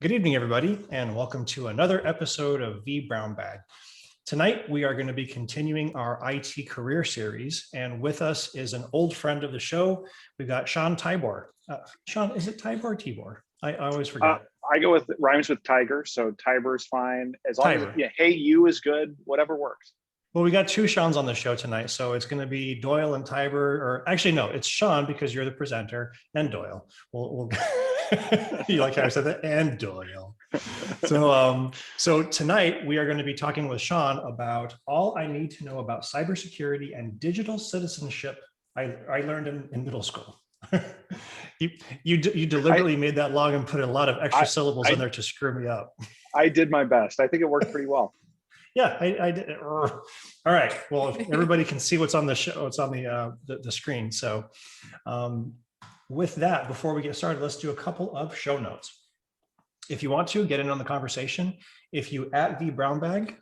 Good evening, everybody, and welcome to another episode of vBrownBag. Tonight, we are going to be continuing our IT career series, and with us is an old friend of the show. We've got Sean Tibor. Sean, is it Tibor or Tibor? I always forget. I go with rhymes with tiger, so Tiber's fine. As long as, Tibor. yeah, hey, you is good, whatever works. Well, we got two Seans on the show tonight, so it's going to be Doyle and Tibor, or actually, no, it's Sean because you're the presenter, and Doyle. We'll you like how I said that? And Doyle. So tonight we are going to be talking with Sean about all I need to know about cybersecurity and digital citizenship I learned in middle school. You deliberately made that long and put a lot of extra syllables in there to screw me up. I did my best. I think it worked pretty well. Yeah, I did. All right. Well, if everybody can see what's on the show, it's on the screen. So with that, before we get started, let's do a couple of show notes. If you want to get in on the conversation, if you at vBrownBag,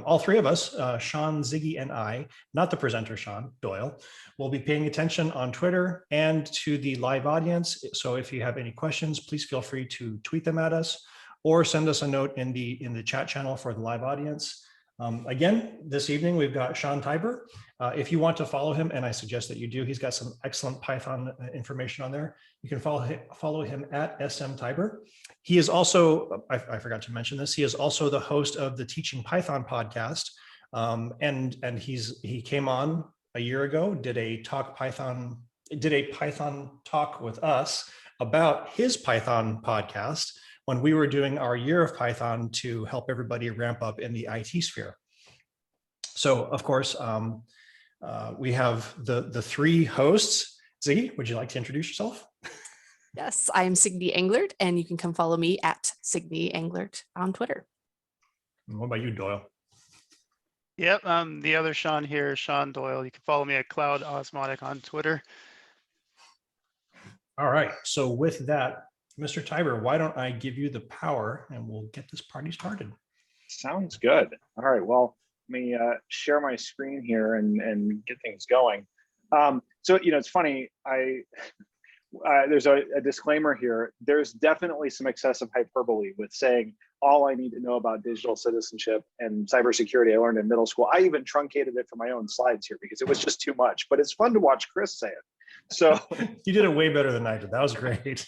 all three of us, Sean, Ziggy, and I, not the presenter, Sean, Doyle, will be paying attention on Twitter and to the live audience. So if you have any questions, please feel free to tweet them at us or send us a note in the chat channel for the live audience. Again, this evening, we've got Sean Tibor. If you want to follow him, and I suggest that you do, he's got some excellent Python information on there. You can follow him at SM Tibor. He is also, I forgot to mention this, he is also the host of the Teaching Python podcast. And he came on a year ago, did a Python talk with us about his Python podcast when we were doing our year of Python to help everybody ramp up in the IT sphere. So of course, we have the three hosts. Ziggy, would you like to introduce yourself? Yes, I am Signe Englert, and you can come follow me at Signe Englert on Twitter. And what about you, Doyle? Yep, I'm the other Sean here, Sean Doyle. You can follow me at Cloud Osmotic on Twitter. All right, so with that, Mr. Tibor, why don't I give you the power and we'll get this party started. Sounds good. All right, well, let me share my screen here and get things going. So, it's funny, there's a disclaimer here. There's definitely some excessive hyperbole with saying all I need to know about digital citizenship and cybersecurity I learned in middle school. I even truncated it for my own slides here because it was just too much, but it's fun to watch Chris say it. So you did it way better than I did. That was great.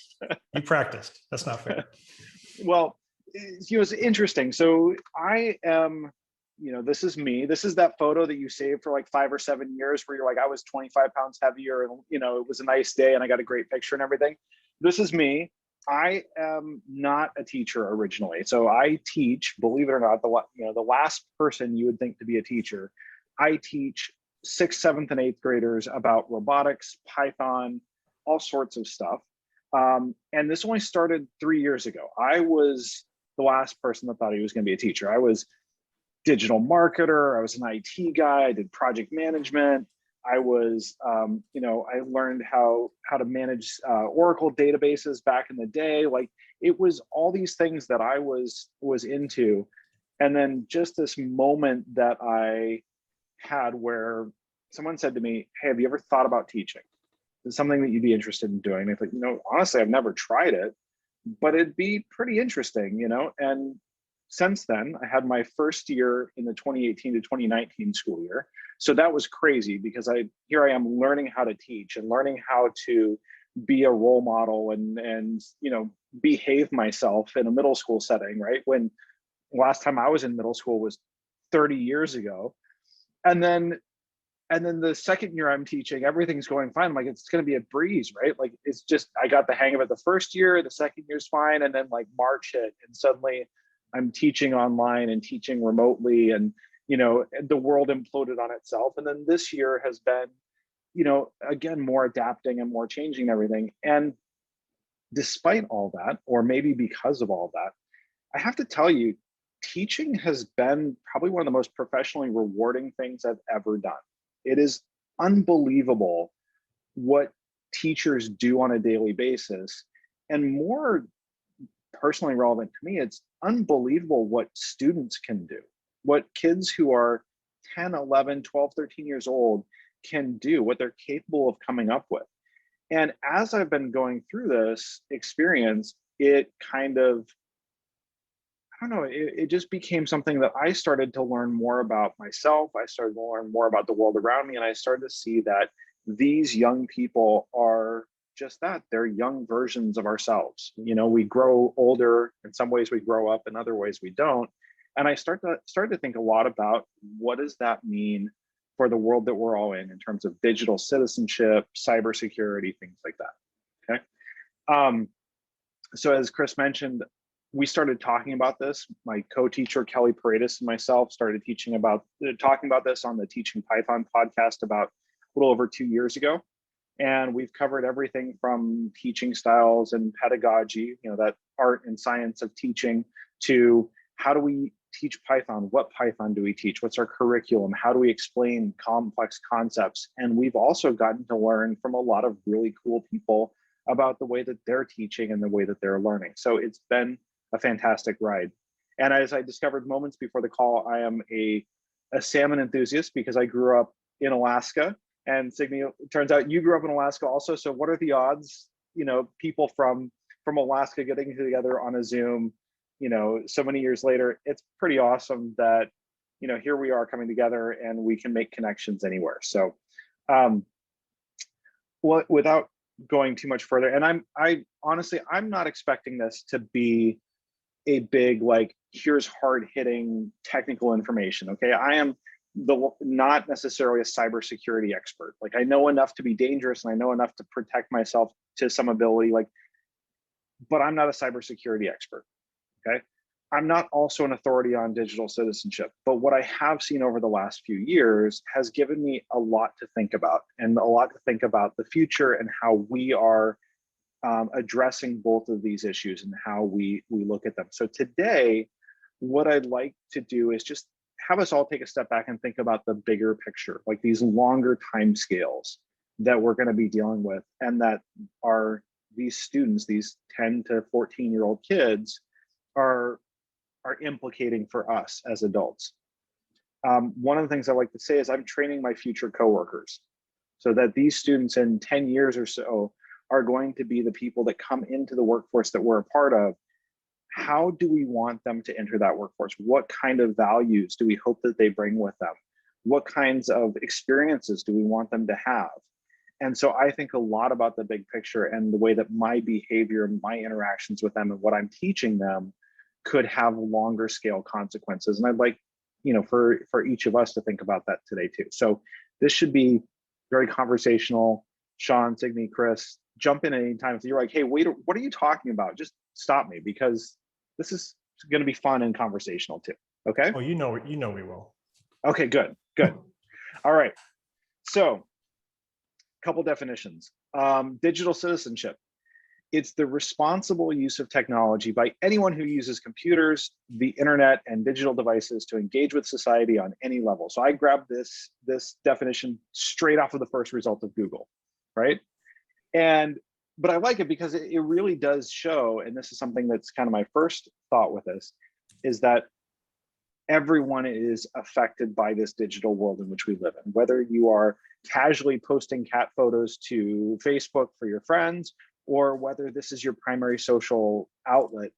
You practiced. That's not fair. Well, it's interesting. So I am, this is me. This is that photo that you saved for like 5 or 7 years where you're like, I was 25 pounds heavier and, it was a nice day and I got a great picture and everything. This is me. I am not a teacher originally. So I teach, believe it or not, the last person you would think to be a teacher. I teach 6th, 7th, and 8th graders about robotics, Python, all sorts of stuff. And this only started 3 years ago. I was the last person that thought he was going to be a teacher. I was digital marketer. I was an IT guy. I did project management. I was, I learned how to manage Oracle databases back in the day. Like it was all these things that I was into. And then just this moment that I had where someone said to me, hey, have you ever thought about teaching? Is something that you'd be interested in doing? And I thought, honestly, I've never tried it, but it'd be pretty interesting, and since then, I had my first year in the 2018 to 2019 school year. So that was crazy because here I am learning how to teach and learning how to be a role model and behave myself in a middle school setting, right? When last time I was in middle school was 30 years ago. And then the second year I'm teaching, everything's going fine. I'm like, it's going to be a breeze, right? Like it's just, I got the hang of it the first year, the second year's fine. And then like March hit and suddenly I'm teaching online and teaching remotely and, the world imploded on itself. And then this year has been, again, more adapting and more changing everything. And despite all that, or maybe because of all that, I have to tell you, teaching has been probably one of the most professionally rewarding things I've ever done. It is unbelievable what teachers do on a daily basis. And more personally relevant to me, it's unbelievable what students can do, what kids who are 10, 11, 12, 13 years old can do, what they're capable of coming up with. And as I've been going through this experience, it kind of don't know, it just became something that I started to learn more about myself. I started to learn more about the world around me. And I started to see that these young people are just that. They're young versions of ourselves. You know, we grow older. In some ways we grow up, in other ways we don't. And I started to think a lot about, what does that mean for the world that we're all in terms of digital citizenship, cybersecurity, things like that. Okay. So as Chris mentioned, we started talking about this. My co-teacher, Kelly Paredes, and myself started talking about this on the Teaching Python podcast about a little over 2 years ago. And we've covered everything from teaching styles and pedagogy, you know, that art and science of teaching, to how do we teach Python? What Python do we teach? What's our curriculum? How do we explain complex concepts? And we've also gotten to learn from a lot of really cool people about the way that they're teaching and the way that they're learning. So it's been a fantastic ride. And as I discovered moments before the call, I am a salmon enthusiast because I grew up in Alaska. And Signe, it turns out you grew up in Alaska also. So what are the odds, you know, people from Alaska getting together on a Zoom, you know, so many years later? It's pretty awesome that, you know, here we are coming together and we can make connections anywhere. So without going too much further, and I honestly, I'm not expecting this to be a big, like, here's hard hitting technical information. Okay. I am not necessarily a cybersecurity expert. Like, I know enough to be dangerous and I know enough to protect myself to some ability, like, but I'm not a cybersecurity expert. Okay. I'm not also an authority on digital citizenship, but what I have seen over the last few years has given me a lot to think about, and a lot to think about the future and how we are addressing both of these issues and how we look at them. So today, what I'd like to do is just have us all take a step back and think about the bigger picture, like these longer timescales that we're going to be dealing with, and that are these students, these 10 to 14-year-old kids, are implicating for us as adults. One of the things I like to say is I'm training my future coworkers so that these students in 10 years or so are going to be the people that come into the workforce that we're a part of. How do we want them to enter that workforce? What kind of values do we hope that they bring with them? What kinds of experiences do we want them to have? And so I think a lot about the big picture and the way that my behavior, my interactions with them and what I'm teaching them could have longer scale consequences. And I'd like, you know, for each of us to think about that today too. So this should be very conversational. Sean, Signe, Chris, jump in anytime. If you're like, hey, wait, what are you talking about? Just stop me, because this is going to be fun and conversational too. Okay. Oh, you know we will. Okay, good. All right. So a couple definitions. Digital citizenship. It's the responsible use of technology by anyone who uses computers, the internet, and digital devices to engage with society on any level. So I grabbed this definition straight off of the first result of Google, right? But I like it because it really does show, and this is something that's kind of my first thought with this, is that everyone is affected by this digital world in which we live in. Whether you are casually posting cat photos to Facebook for your friends, or whether this is your primary social outlet,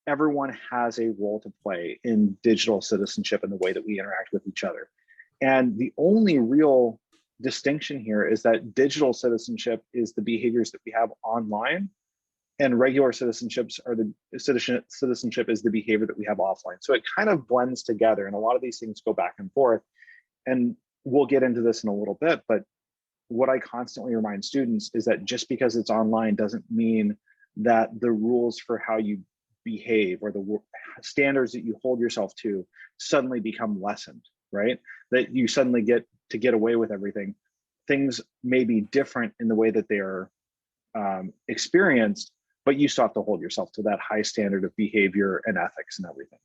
everyone has a role to play in digital citizenship and the way that we interact with each other. And the only real distinction here is that digital citizenship is the behaviors that we have online, and regular citizenship is the behavior that we have offline. So it kind of blends together, and a lot of these things go back and forth. And we'll get into this in a little bit, but what I constantly remind students is that just because it's online doesn't mean that the rules for how you behave or the standards that you hold yourself to suddenly become lessened, right? That you suddenly get to get away with everything. Things may be different in the way that they are experienced, but you still have to hold yourself to that high standard of behavior and ethics and everything.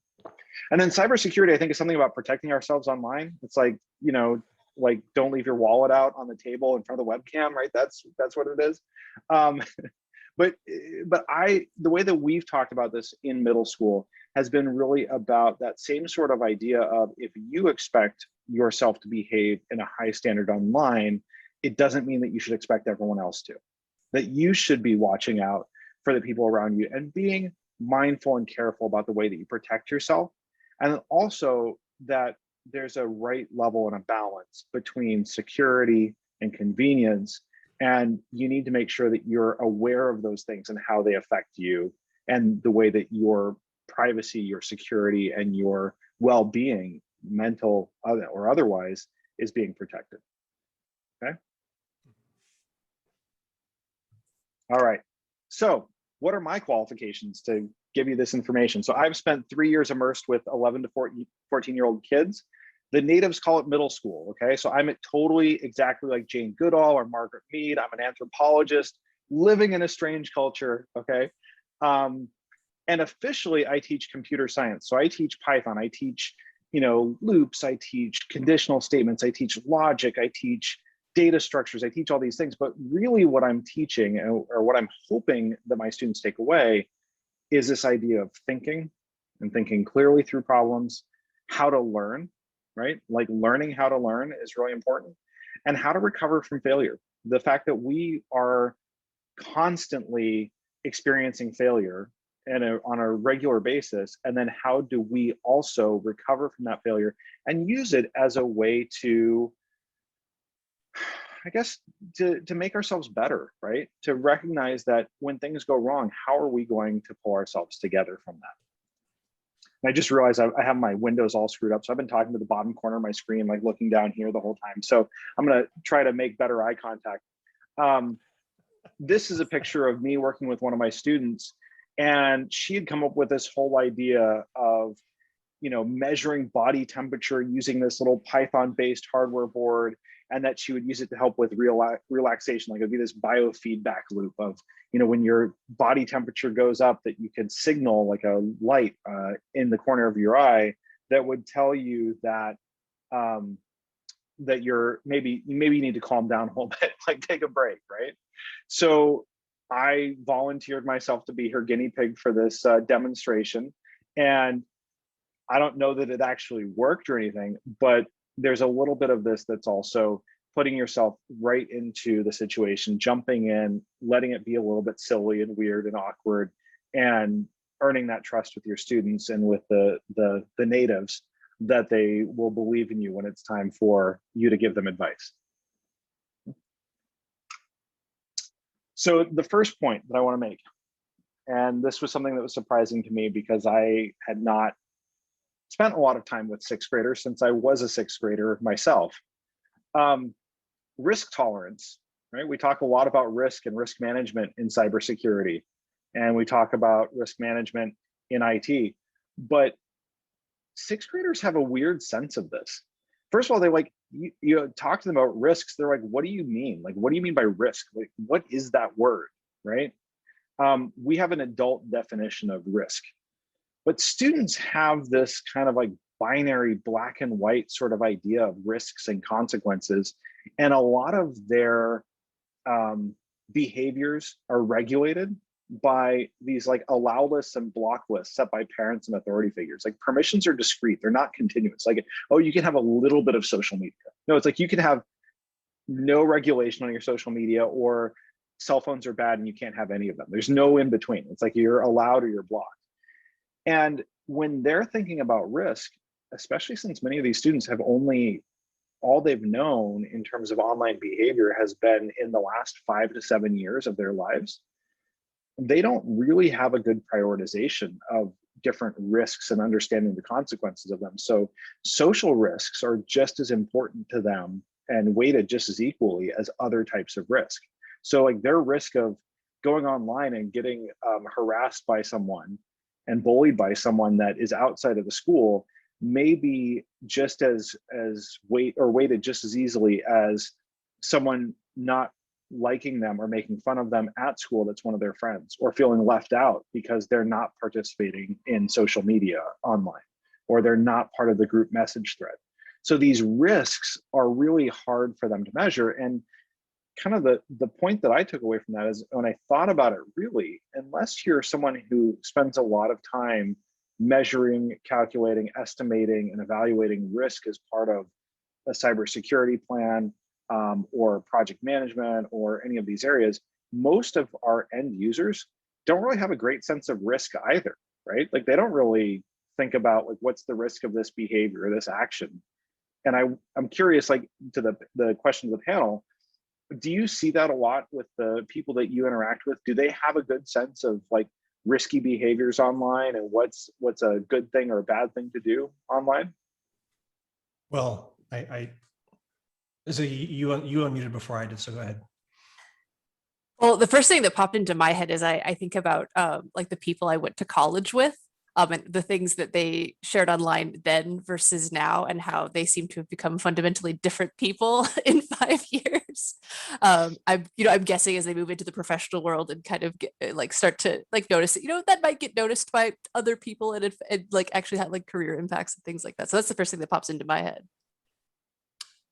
And then cybersecurity, I think, is something about protecting ourselves online. It's like, you know, like, don't leave your wallet out on the table in front of the webcam, right? That's what it is. But the way that we've talked about this in middle school has been really about that same sort of idea of, if you expect yourself to behave in a high standard online, it doesn't mean that you should expect everyone else to. That you should be watching out for the people around you and being mindful and careful about the way that you protect yourself. And then also that there's a right level and a balance between security and convenience. And you need to make sure that you're aware of those things and how they affect you and the way that your privacy, your security, and your well-being, mental or otherwise, is being protected. Okay. All right. So what are my qualifications to give you this information? So I've spent 3 years immersed with 11 to 14-year-old kids. The natives call it middle school, okay? So I'm totally exactly like Jane Goodall or Margaret Mead. I'm an anthropologist living in a strange culture, okay? And officially I teach computer science. So I teach Python, I teach, loops, I teach conditional statements, I teach logic, I teach data structures, I teach all these things. But really what I'm teaching, or what I'm hoping that my students take away, is this idea of thinking and thinking clearly through problems, how to learn, right? Like learning how to learn is really important, and how to recover from failure. The fact that we are constantly experiencing failure on a regular basis, and then how do we also recover from that failure and use it as a way to, I guess, to make ourselves better, right? To recognize that when things go wrong, how are we going to pull ourselves together from that? And I just realized I have my windows all screwed up. So I've been talking to the bottom corner of my screen, like looking down here the whole time. So I'm gonna try to make better eye contact. This is a picture of me working with one of my students, and she had come up with this whole idea of, measuring body temperature using this little Python-based hardware board, and that she would use it to help with relaxation. Like, it'd be this biofeedback loop of, when your body temperature goes up, that you could signal like a light in the corner of your eye that would tell you that that maybe you need to calm down a little bit, like take a break, right? So I volunteered myself to be her guinea pig for this demonstration. And I don't know that it actually worked or anything, but there's a little bit of this that's also putting yourself right into the situation, jumping in, letting it be a little bit silly and weird and awkward, and earning that trust with your students and with the natives, that they will believe in you when it's time for you to give them advice. So the first point that I want to make, and this was something that was surprising to me because I had not spent a lot of time with sixth graders since I was a sixth grader myself. Risk tolerance, right? We talk a lot about risk and risk management in cybersecurity, and we talk about risk management in IT, but sixth graders have a weird sense of this. First of all, they like, you talk to them about risks, they're like, what do you mean? Like, what do you mean by risk? Like, what is that word, right? We have an adult definition of risk, but students have this kind of like binary black and white sort of idea of risks and consequences. And a lot of their behaviors are regulated by these like allow lists and block lists set by parents and authority figures. Like, permissions are discrete, they're not continuous. Like, oh, you can have a little bit of social media. No, it's like you can have no regulation on your social media, or cell phones are bad and you can't have any of them. There's no in between. It's like you're allowed or you're blocked. And when they're thinking about risk, especially since many of these students have all they've known in terms of online behavior has been in the last 5 to 7 years of their lives, they don't really have a good prioritization of different risks and understanding the consequences of them. So social risks are just as important to them and weighted just as equally as other types of risk. So like their risk of going online and getting harassed by someone and bullied by someone that is outside of the school may be just as weighted just as easily as someone not liking them or making fun of them at school that's one of their friends, or feeling left out because they're not participating in social media online, or they're not part of the group message thread. So these risks are really hard for them to measure. And kind of the point that I took away from that is, when I thought about it, really, unless you're someone who spends a lot of time measuring, calculating, estimating, and evaluating risk as part of a cybersecurity plan, or project management, or any of these areas, most of our end users don't really have a great sense of risk either, right? Like they don't really think about like what's the risk of this behavior or this action. And I'm curious, like to the question of the panel, do you see that a lot with the people that you interact with? Do they have a good sense of like risky behaviors online and what's a good thing or a bad thing to do online? Well, so you unmuted before I did, so go ahead. Well, the first thing that popped into my head is I think about like the people I went to college with, and the things that they shared online then versus now, and how they seem to have become fundamentally different people in 5 years. I'm guessing as they move into the professional world and kind of like start to like notice it, that might get noticed by other people and like actually have like career impacts and things like that. So that's the first thing that pops into my head.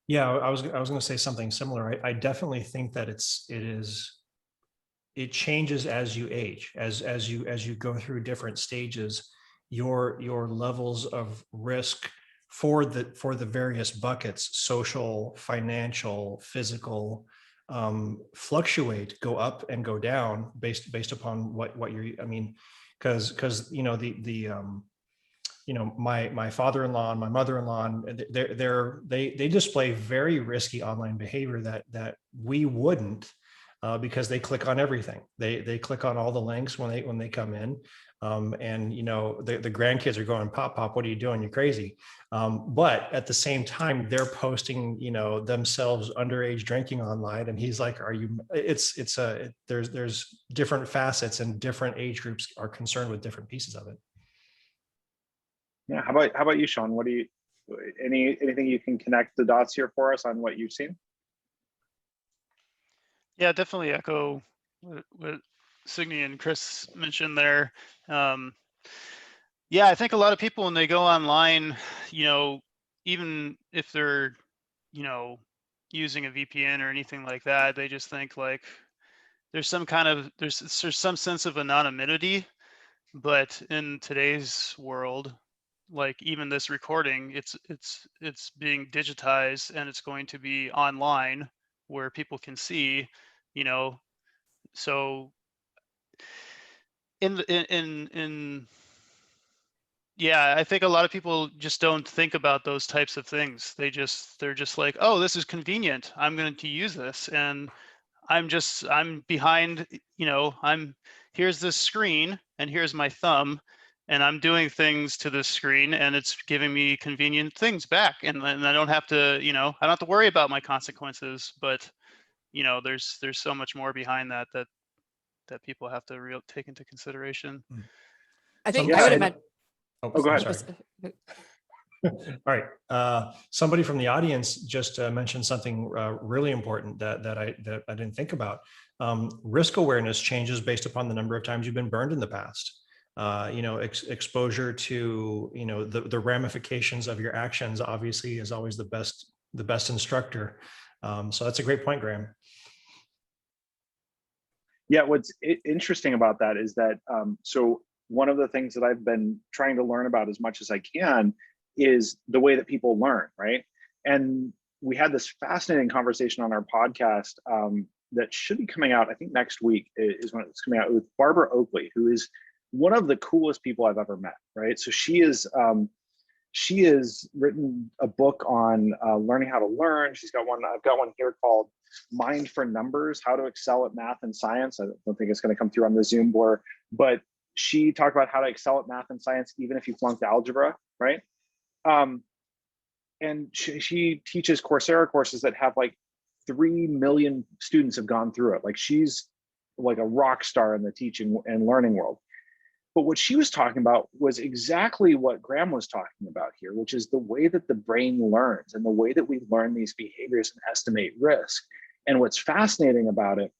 Yeah, I was going to say something similar. I definitely think that it changes as you age, as you go through different stages. Your levels of risk for the various buckets, social, financial, physical, fluctuate, go up and go down based upon what you're. I mean, because my father-in-law and my mother-in-law, they display very risky online behavior that we wouldn't, because they click on everything. They click on all the links when they come in, and the grandkids are going, pop, what are you doing? You're crazy. But at the same time, they're posting themselves underage drinking online, and he's like, are you? There's different facets, and different age groups are concerned with different pieces of it. Yeah. How about you, Sean? What do you, anything you can connect the dots here for us on what you've seen? Yeah, definitely echo what Signe and Chris mentioned there. Yeah, I think a lot of people when they go online, even if they're, using a VPN or anything like that, they just think like there's some sense of anonymity. But in today's world, like even this recording, it's being digitized and it's going to be online where people can see, so yeah, I think a lot of people just don't think about those types of things. They're just like, oh, this is convenient, I'm going to use this, and I'm behind, here's this screen and here's my thumb, and I'm doing things to this screen and it's giving me convenient things back. And I don't have to, I don't have to worry about my consequences, but there's so much more behind that people have to take into consideration. I think Yeah, I would imagine. Oh, go ahead. Sorry. All right. Somebody from the audience just mentioned something really important that I didn't think about. Risk awareness changes based upon the number of times you've been burned in the past. Exposure to the ramifications of your actions obviously is always the best instructor. So that's a great point, Graham. Yeah, what's interesting about that is that so one of the things that I've been trying to learn about as much as I can is the way that people learn, right? And we had this fascinating conversation on our podcast that should be coming out, I think next week is when it's coming out, with Barbara Oakley, who is one of the coolest people I've ever met, right? So she has written a book on learning how to learn. I've got one here called Mind for Numbers, How to Excel at Math and Science. I don't think it's going to come through on the Zoom blur, but she talked about how to excel at math and science, even if you flunked algebra, right? And she teaches Coursera courses that have like 3 million students have gone through it. Like she's like a rock star in the teaching and learning world. But what she was talking about was exactly what Graham was talking about here, which is the way that the brain learns and the way that we learn these behaviors and estimate risk. And what's fascinating about it,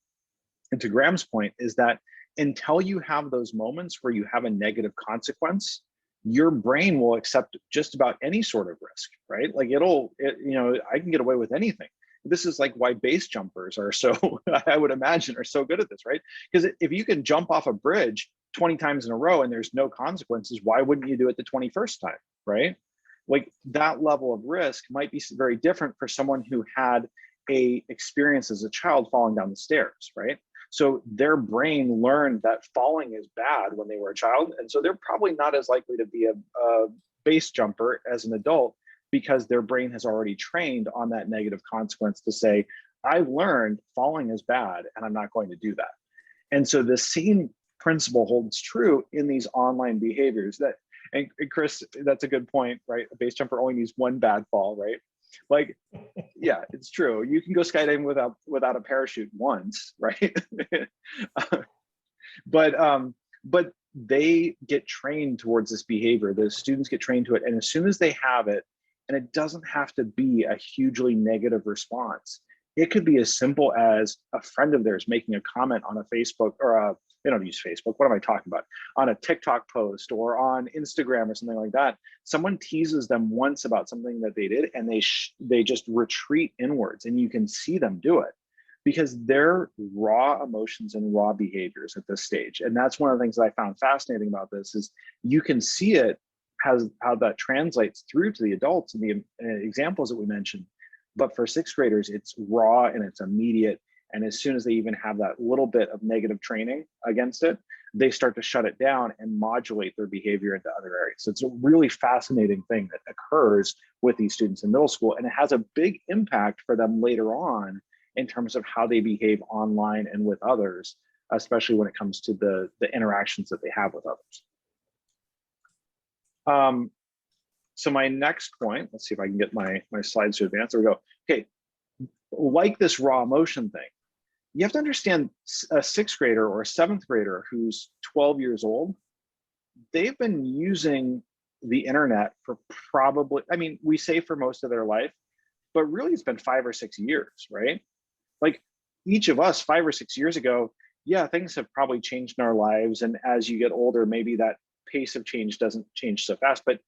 and to Graham's point, is that until you have those moments where you have a negative consequence, your brain will accept just about any sort of risk, right? Like I can get away with anything. This is like why base jumpers are so, I would imagine, are so good at this, right? Because if you can jump off a bridge 20 times in a row and there's no consequences, why wouldn't you do it the 21st time, right? Like that level of risk might be very different for someone who had a experience as a child falling down the stairs, right? So their brain learned that falling is bad when they were a child. And so they're probably not as likely to be a base jumper as an adult, because their brain has already trained on that negative consequence to say, I've learned falling is bad and I'm not going to do that. And so the same principle holds true in these online behaviors. And Chris, that's a good point, right? A base jumper only needs one bad fall, right? Like, yeah, it's true. You can go skydiving without a parachute once, right? But they get trained towards this behavior. The students get trained to it, and as soon as they have it, and it doesn't have to be a hugely negative response. It could be as simple as a friend of theirs making a comment on a Facebook they don't use Facebook. What am I talking about? On a TikTok post or on Instagram or something like that. Someone teases them once about something that they did, and they just retreat inwards, and you can see them do it because they're raw emotions and raw behaviors at this stage. And that's one of the things that I found fascinating about this is you can see it how that translates through to the adults and the examples that we mentioned. But for sixth graders, it's raw and it's immediate. And as soon as they even have that little bit of negative training against it, they start to shut it down and modulate their behavior into other areas. So it's a really fascinating thing that occurs with these students in middle school. And it has a big impact for them later on in terms of how they behave online and with others, especially when it comes to the interactions that they have with others. So my next point, let's see if I can get my slides to advance. There we go. Okay, like this raw emotion thing, you have to understand a sixth grader or a seventh grader who's 12 years old, they've been using the internet for probably, I mean, we say for most of their life, but really it's been 5 or 6 years, right? Like each of us 5 or 6 years ago, yeah, things have probably changed in our lives. And as you get older, maybe that pace of change doesn't change so fast, but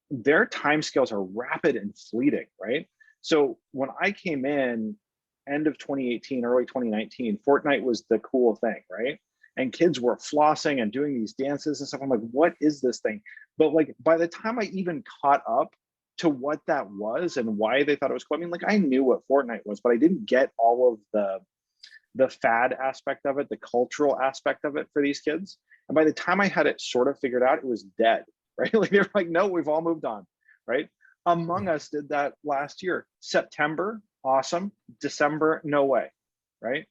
their timescales are rapid and fleeting, right? So when I came in, end of 2018, early 2019, Fortnite was the cool thing, right? And kids were flossing and doing these dances and stuff. I'm like, what is this thing? But like, by the time I even caught up to what that was and why they thought it was cool, I mean, like I knew what Fortnite was, but I didn't get all of the fad aspect of it, the cultural aspect of it for these kids. And by the time I had it sort of figured out, it was dead, right? Like they're like, no, we've all moved on, right? Among Us did that last year. September, awesome. December, no way, right?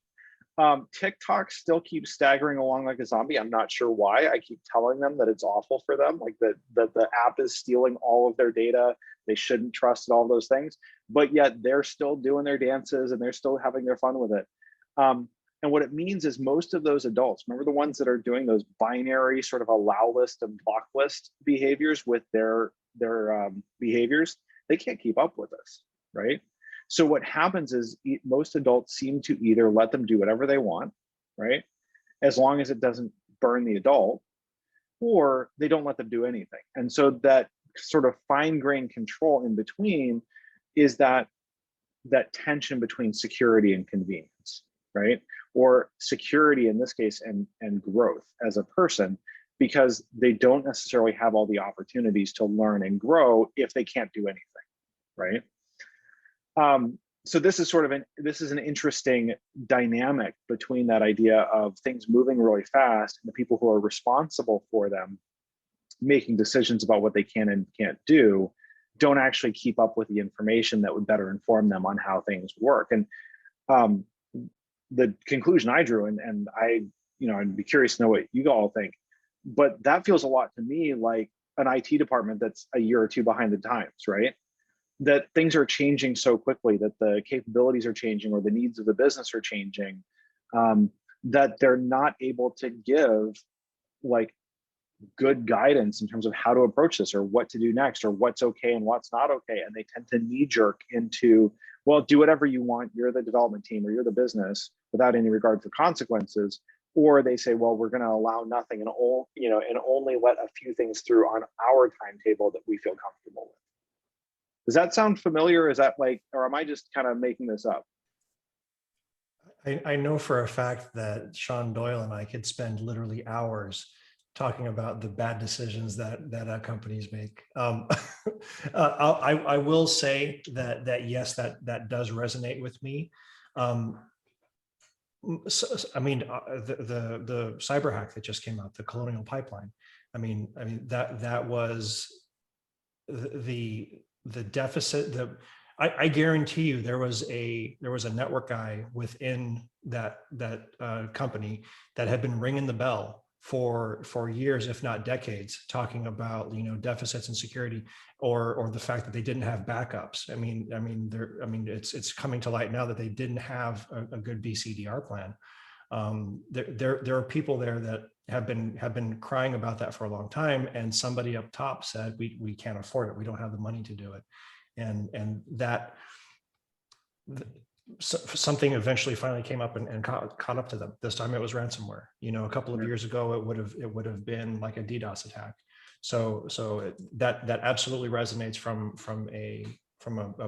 TikTok still keeps staggering along like a zombie. I'm not sure why. I keep telling them that it's awful for them, like that the app is stealing all of their data. They shouldn't trust it, all those things. But yet they're still doing their dances and they're still having their fun with it. And what it means is most of those adults, remember the ones that are doing those binary sort of allow list and block list behaviors with their behaviors, they can't keep up with us, right? So what happens is most adults seem to either let them do whatever they want, right? As long as it doesn't burn the adult, or they don't let them do anything. And so that sort of fine-grained control in between is that tension between security and convenience, right? Or security in this case and growth as a person, because they don't necessarily have all the opportunities to learn and grow if they can't do anything, right? So this is an interesting dynamic between that idea of things moving really fast and the people who are responsible for them making decisions about what they can and can't do don't actually keep up with the information that would better inform them on how things work. And the conclusion I drew, and I'd be curious to know what you all think, but that feels a lot to me like an IT department that's a year or two behind the times, right? That things are changing so quickly, that the capabilities are changing or the needs of the business are changing, that they're not able to give like good guidance in terms of how to approach this or what to do next or what's okay and what's not okay. And they tend to knee jerk into, well, do whatever you want. You're the development team or you're the business without any regard for consequences. Or they say, well, we're going to allow nothing and only let a few things through on our timetable that we feel comfortable with. Does that sound familiar? Is that like, or am I just kind of making this up? I know for a fact that Sean Doyle and I could spend literally hours talking about the bad decisions that companies make. I will say that yes, that does resonate with me. I mean, the cyber hack that just came out, the Colonial Pipeline. I mean that was the deficit. I guarantee you there was a network guy within that company that had been ringing the bell for years, if not decades, talking about deficits in security or the fact that they didn't have backups. I mean it's coming to light now that they didn't have a good BCDR plan. There are people there that have been crying about that for a long time, and somebody up top said we can't afford it, we don't have the money to do it, and that something eventually finally came up and caught up to them. This time it was ransomware. A couple of years ago it would have been like a DDoS attack. So that absolutely resonates from a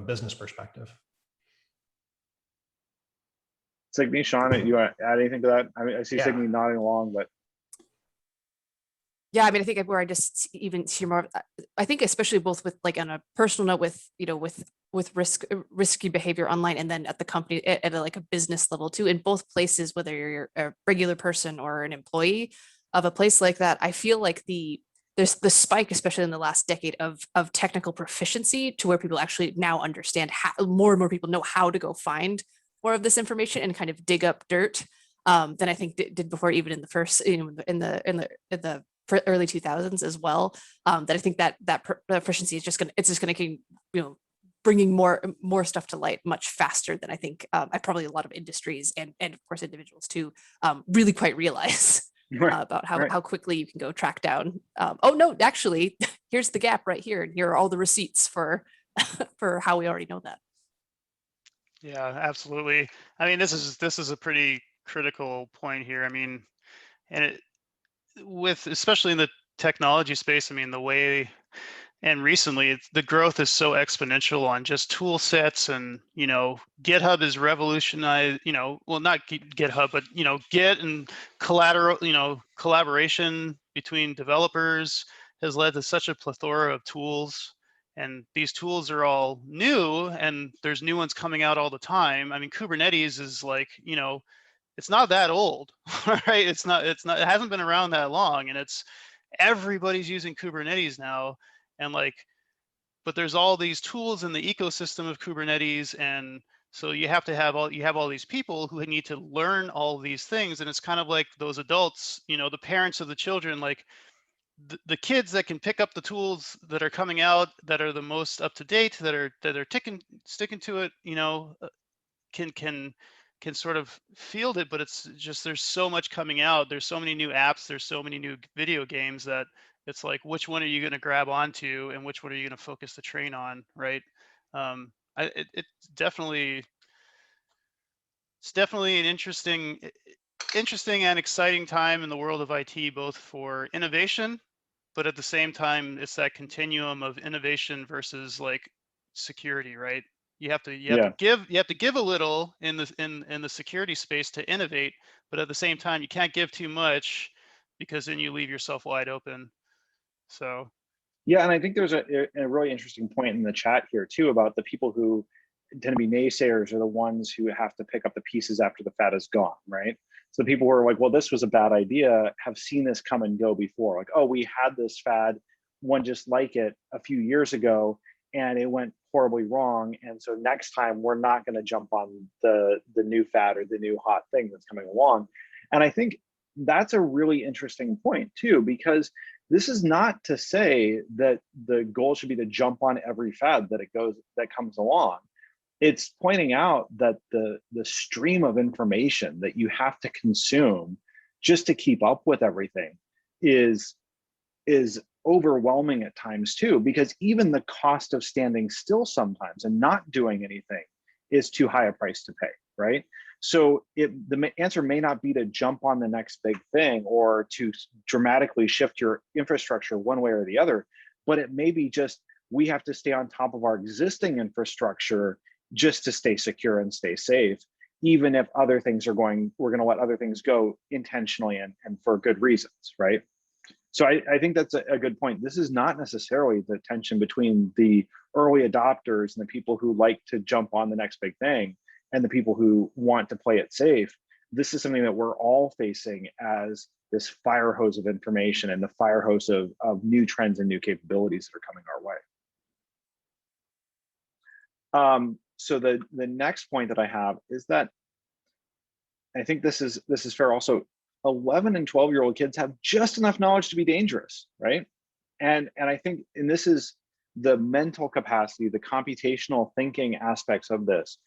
business perspective. Signe, Sean, you want to add anything to that? I mean, I see Signe nodding along, but. Yeah, I mean, I think where I just even hear more, I think especially both with like on a personal note with risky behavior online, and then at the company at like a business level too, in both places, whether you're a regular person or an employee of a place like that, I feel like there's the spike, especially in the last decade of technical proficiency to where people actually now understand how more and more people know how to go find more of this information and kind of dig up dirt than I think did before, even in the first, in the early 2000s as well. That I think that proficiency is just going to keep, bringing more stuff to light much faster than I think probably a lot of industries and of course individuals too really quite realize about how quickly you can go track down. Oh no, actually, here's the gap right here, and here are all the receipts for for how we already know that. Yeah, absolutely. I mean, this is a pretty critical point here. I mean, and especially in the technology space, I mean, the way and recently the growth is so exponential on just tool sets, and GitHub is revolutionized, well, not GitHub, but Git and collaboration between developers has led to such a plethora of tools. And these tools are all new, and there's new ones coming out all the time. I mean, Kubernetes is like, it's not that old, right? It hasn't been around that long, and everybody's using Kubernetes now. And but there's all these tools in the ecosystem of Kubernetes, and so you have all these people who need to learn all these things. And it's kind of like those adults, the parents of the children, like the kids that can pick up the tools that are coming out that are the most up to date, that are sticking to it, can sort of field it. But it's just, there's so much coming out, there's so many new apps, there's so many new video games, that it's like, which one are you going to grab onto and which one are you going to focus the train on, right? It's definitely an interesting and exciting time in the world of IT, both for innovation, but at the same time, it's that continuum of innovation versus like security, right? You have to give a little in the security space to innovate, but at the same time, you can't give too much, because then you leave yourself wide open. So yeah, and I think there's a really interesting point in the chat here too about the people who tend to be naysayers are the ones who have to pick up the pieces after the fad is gone, right? So the people who are like, well, this was a bad idea, have seen this come and go before. Like, oh, we had this fad, one just like it a few years ago, and it went horribly wrong. And so next time we're not going to jump on the new fad or the new hot thing that's coming along. And I think that's a really interesting point too, because this is not to say that the goal should be to jump on every fad that comes along. It's pointing out that the stream of information that you have to consume just to keep up with everything is overwhelming at times too, because even the cost of standing still sometimes and not doing anything is too high a price to pay, right? So the answer may not be to jump on the next big thing or to dramatically shift your infrastructure one way or the other, but it may be just, we have to stay on top of our existing infrastructure just to stay secure and stay safe, even if other things are going, we're going to let other things go intentionally and for good reasons, right? So I think that's a good point. This is not necessarily the tension between the early adopters and the people who like to jump on the next big thing and the people who want to play it safe. this is something that we're all facing as this fire hose of information and the fire hose of new trends and new capabilities that are coming our way. So the next point that I have is that I think this is fair also. 11 and 12-year-old kids have just enough knowledge to be dangerous, right? And I think, and this is the mental capacity, the computational thinking aspects of this.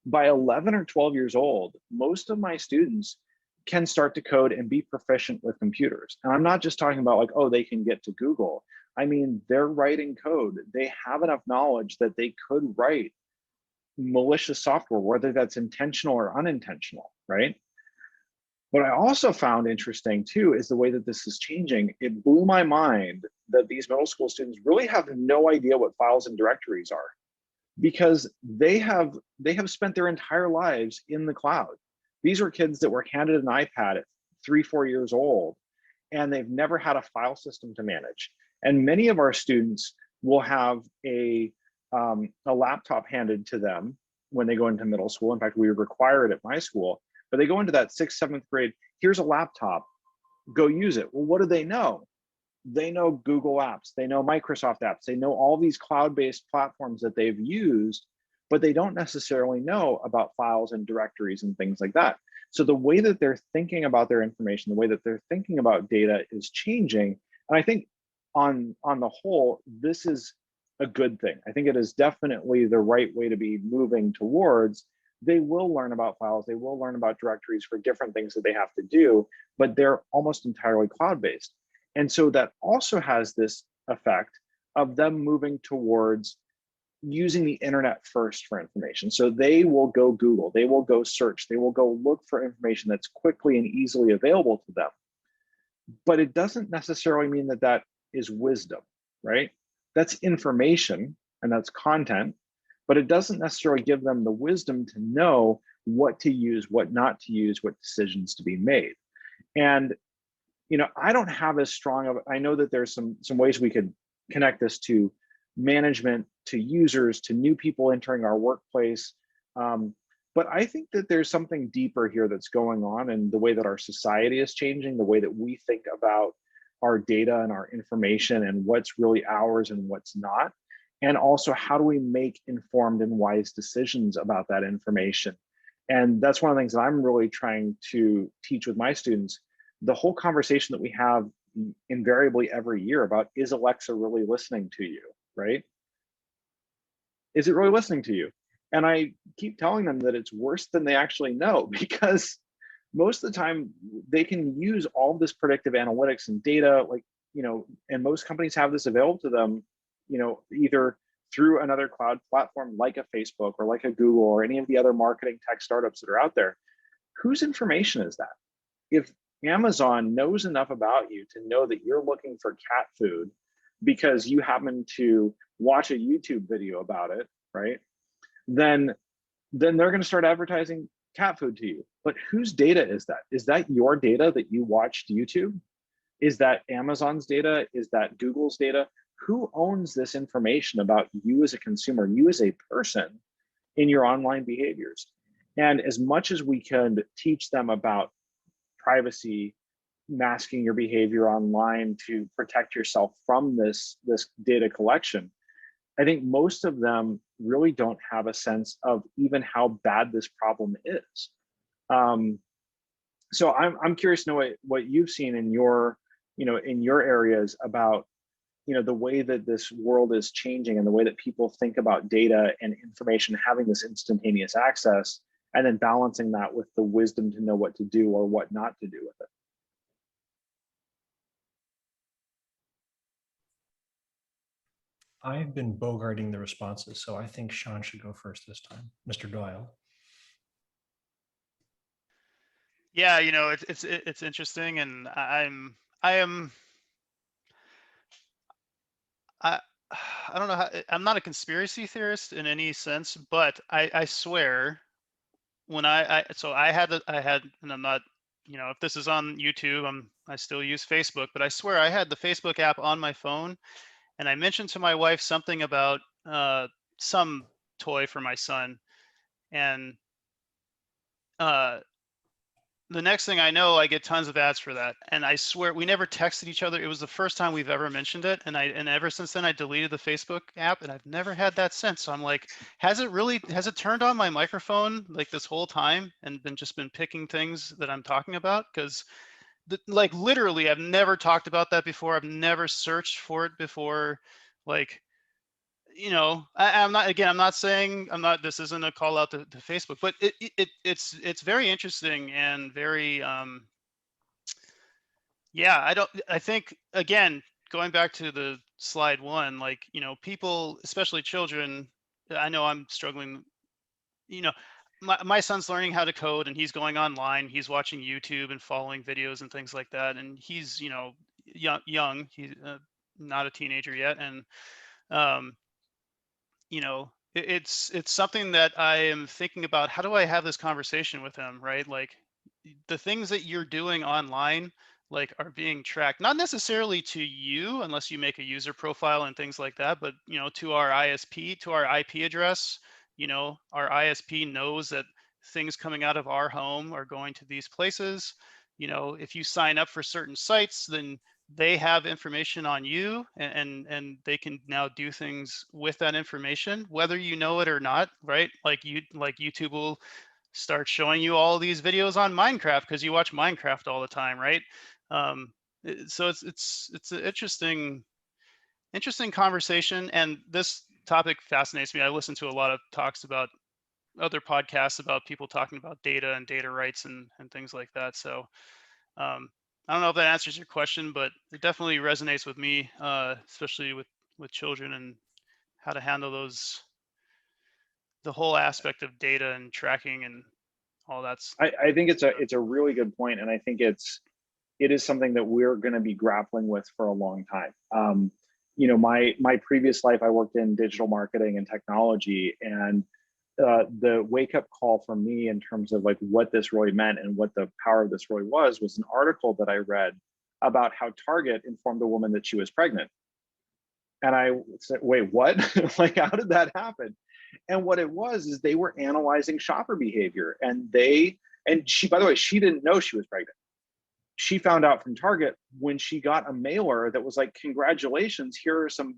By 11 or 12 years old, most of my students can start to code and be proficient with computers. And I'm not just talking about like, oh, they can get to Google. I mean, they're writing code. They have enough knowledge that they could write malicious software, whether that's intentional or unintentional, right? What I also found interesting too is the way that this is changing. It blew my mind that these middle school students really have no idea what files and directories are, because they have spent their entire lives in the cloud. These were kids that were handed an iPad at 3-4 years old, and they've never had a file system to manage. And many of our students will have a laptop handed to them when they go into middle school. In fact, we require it at my school. But they go into that 6th, 7th grade, here's a laptop, go use it. Well, what do they know? They know Google apps, they know Microsoft apps, they know all these cloud-based platforms that they've used, but they don't necessarily know about files and directories and things like that. So the way that they're thinking about their information, the way that they're thinking about data is changing. And I think on the whole, this is a good thing. I think it is definitely the right way to be moving towards. They will learn about files, they will learn about directories for different things that they have to do, but they're almost entirely cloud-based. And so that also has this effect of them moving towards using the internet first for information. So they will go Google, they will go search, they will go look for information that's quickly and easily available to them. But it doesn't necessarily mean that that is wisdom, right? That's information and that's content, but it doesn't necessarily give them the wisdom to know what to use, what not to use, what decisions to be made. And, you know, I don't have as strong of, I know that there's some ways we could connect this to management, to users, to new people entering our workplace. But I think that there's something deeper here that's going on in the way that our society is changing, the way that we think about our data and our information and what's really ours and what's not. And also, how do we make informed and wise decisions about that information? And that's one of the things that I'm really trying to teach with my students. The whole conversation that we have invariably every year about, is Alexa really listening to you, right? Is it really listening to you? And I keep telling them that it's worse than they actually know, because most of the time they can use all of this predictive analytics and data, like, you know, and most companies have this available to them, you know, either through another cloud platform like a Facebook or like a Google or any of the other marketing tech startups that are out there. Whose information is that? If Amazon knows enough about you to know that you're looking for cat food because you happen to watch a YouTube video about it, right? Then they're going to start advertising cat food to you. But whose data is that? Is that your data that you watched YouTube? Is that Amazon's data? Is that Google's data? Who owns this information about you as a consumer, you as a person in your online behaviors? And as much as we can teach them about privacy, masking your behavior online to protect yourself from this data collection, I think most of them really don't have a sense of even how bad this problem is. So I'm curious to know what you've seen in your, you know, in your areas about, you know, the way that this world is changing and the way that people think about data and information, having this instantaneous access, and then balancing that with the wisdom to know what to do or what not to do with it. I've been bogarting the responses, so I think Sean should go first this time. Mr. Doyle. Yeah, you know, it's interesting, and I I don't know how, I'm not a conspiracy theorist in any sense, but I swear when so I had, and I'm not, you know, if this is on YouTube, I still use Facebook, but I swear I had the Facebook app on my phone, and I mentioned to my wife something about some toy for my son, and the next thing I know, I get tons of ads for that. And I swear we never texted each other. It was the first time we've ever mentioned it. And ever since then I deleted the Facebook app and I've never had that since. So I'm like, has it turned on my microphone like this whole time and been picking things that I'm talking about? Because like literally I've never talked about that before. I've never searched for it before. Like, I'm not saying this isn't a call out to Facebook, but it's very interesting and very, yeah, I think, again, going back to the slide one, like, people, especially children, I know I'm struggling, you know, my son's learning how to code and he's going online, he's watching YouTube and following videos and things like that. And he's, young, he's not a teenager yet. And, um, it's something that I am thinking about. How do I have this conversation with him, right? Like the things that you're doing online, like are being tracked, not necessarily to you, unless you make a user profile and things like that, but to our ISP, to our IP address, our ISP knows that things coming out of our home are going to these places. If you sign up for certain sites, then they have information on you and they can now do things with that information, whether you know it or not, right? Like YouTube will start showing you all these videos on Minecraft because you watch Minecraft all the time, right? So it's an interesting conversation, and this topic fascinates me. I listen to a lot of talks about other podcasts about people talking about data and data rights and things like that. So I don't know if that answers your question, but it definitely resonates with me, especially with children and how to handle the whole aspect of data and tracking and all that's. I think it's a really good point, and I think it is something that we're going to be grappling with for a long time. My previous life, I worked in digital marketing and technology, and the wake up call for me in terms of like what this really meant and what the power of this really was an article that I read about how Target informed a woman that she was pregnant. And I said, wait, what? Like, how did that happen? And what it was is they were analyzing shopper behavior, and she, by the way, she didn't know she was pregnant. She found out from Target when she got a mailer that was like, congratulations, here are some,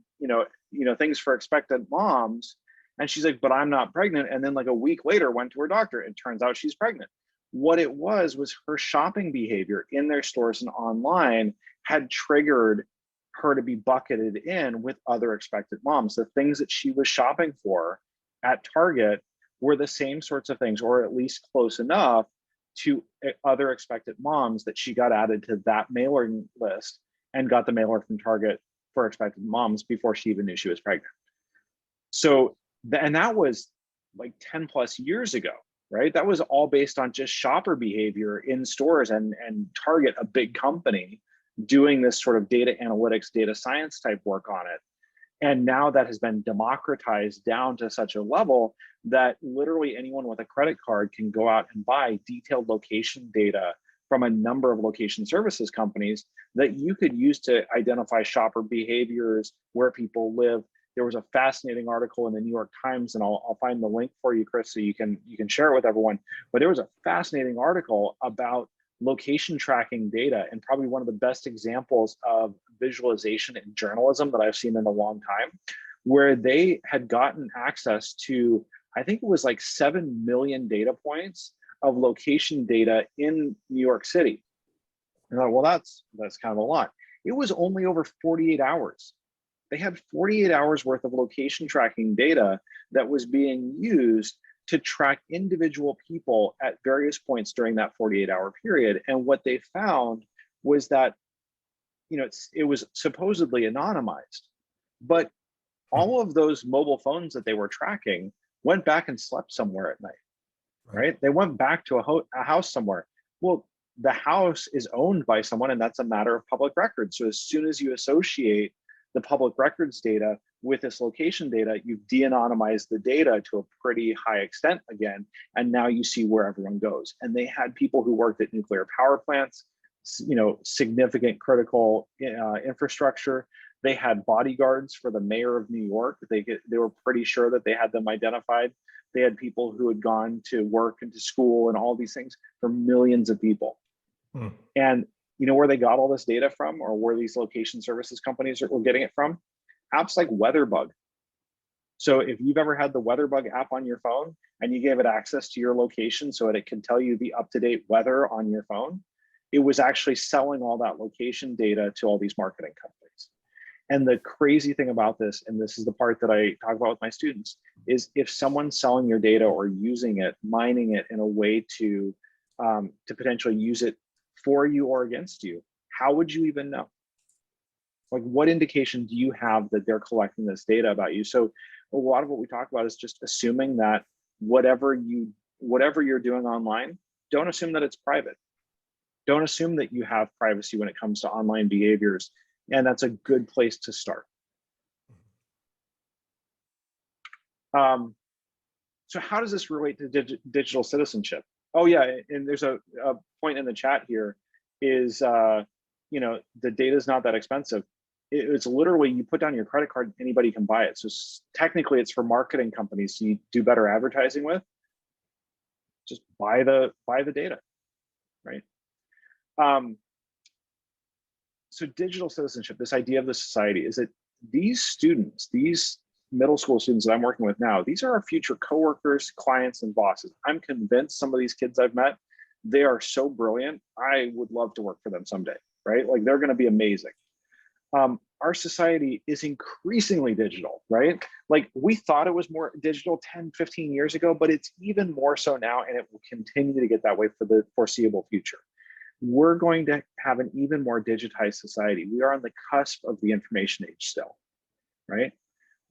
things for expectant moms. And she's like, but I'm not pregnant. And then like a week later went to her doctor. It turns out she's pregnant. What it was her shopping behavior in their stores and online had triggered her to be bucketed in with other expectant moms. The things that she was shopping for at Target were the same sorts of things, or at least close enough to other expectant moms, that she got added to that mailing list and got the mailer from Target for expectant moms before she even knew she was pregnant. So, and that was like 10 plus years ago, right? That was all based on just shopper behavior in stores, and Target, a big company, doing this sort of data analytics, data science type work on it. And now that has been democratized down to such a level that literally anyone with a credit card can go out and buy detailed location data from a number of location services companies that you could use to identify shopper behaviors, where people live. There was a fascinating article in the New York Times, and I'll find the link for you, Chris, so you can share it with everyone. But there was a fascinating article about location tracking data, and probably one of the best examples of visualization in journalism that I've seen in a long time, where they had gotten access to, I think it was like 7 million data points of location data in New York City. And I thought, well, that's kind of a lot. It was only over 48 hours. They had 48 hours worth of location tracking data that was being used to track individual people at various points during that 48-hour period. And what they found was that, it was supposedly anonymized, but all of those mobile phones that they were tracking went back and slept somewhere at night, right? They went back to a house somewhere. Well, the house is owned by someone, and that's a matter of public record. So as soon as you associate the public records data with this location data, you've de-anonymized the data to a pretty high extent again, and now you see where everyone goes. And they had people who worked at nuclear power plants, significant critical infrastructure. They had bodyguards for the mayor of New York. They were pretty sure that they had them identified. They had people who had gone to work and to school and all these things for millions of people. And you know where they got all this data from, or where these location services companies were getting it from? Apps like WeatherBug. So if you've ever had the WeatherBug app on your phone and you gave it access to your location so that it can tell you the up-to-date weather on your phone, it was actually selling all that location data to all these marketing companies. And the crazy thing about this, and this is the part that I talk about with my students, is if someone's selling your data or using it, mining it in a way to potentially use it for you or against you, how would you even know? Like, what indication do you have that they're collecting this data about you? So a lot of what we talk about is just assuming that whatever you're doing online, don't assume that it's private. Don't assume that you have privacy when it comes to online behaviors. And that's a good place to start. So how does this relate to digital citizenship? Oh yeah, and there's a point in the chat here is, you know, the data is not that expensive. It's literally, you put down your credit card, anybody can buy it. So technically it's for marketing companies so you do better advertising with. Just buy the data, right? So digital citizenship, this idea of the society, is that these students, these middle school students that I'm working with now, these are our future coworkers, clients, and bosses. I'm convinced some of these kids I've met, they are so brilliant. I would love to work for them someday, right? Like, they're going to be amazing. Our society is increasingly digital, right? Like, we thought it was more digital 10, 15 years ago, but it's even more so now, and it will continue to get that way for the foreseeable future. We're going to have an even more digitized society. We are on the cusp of the information age still, right?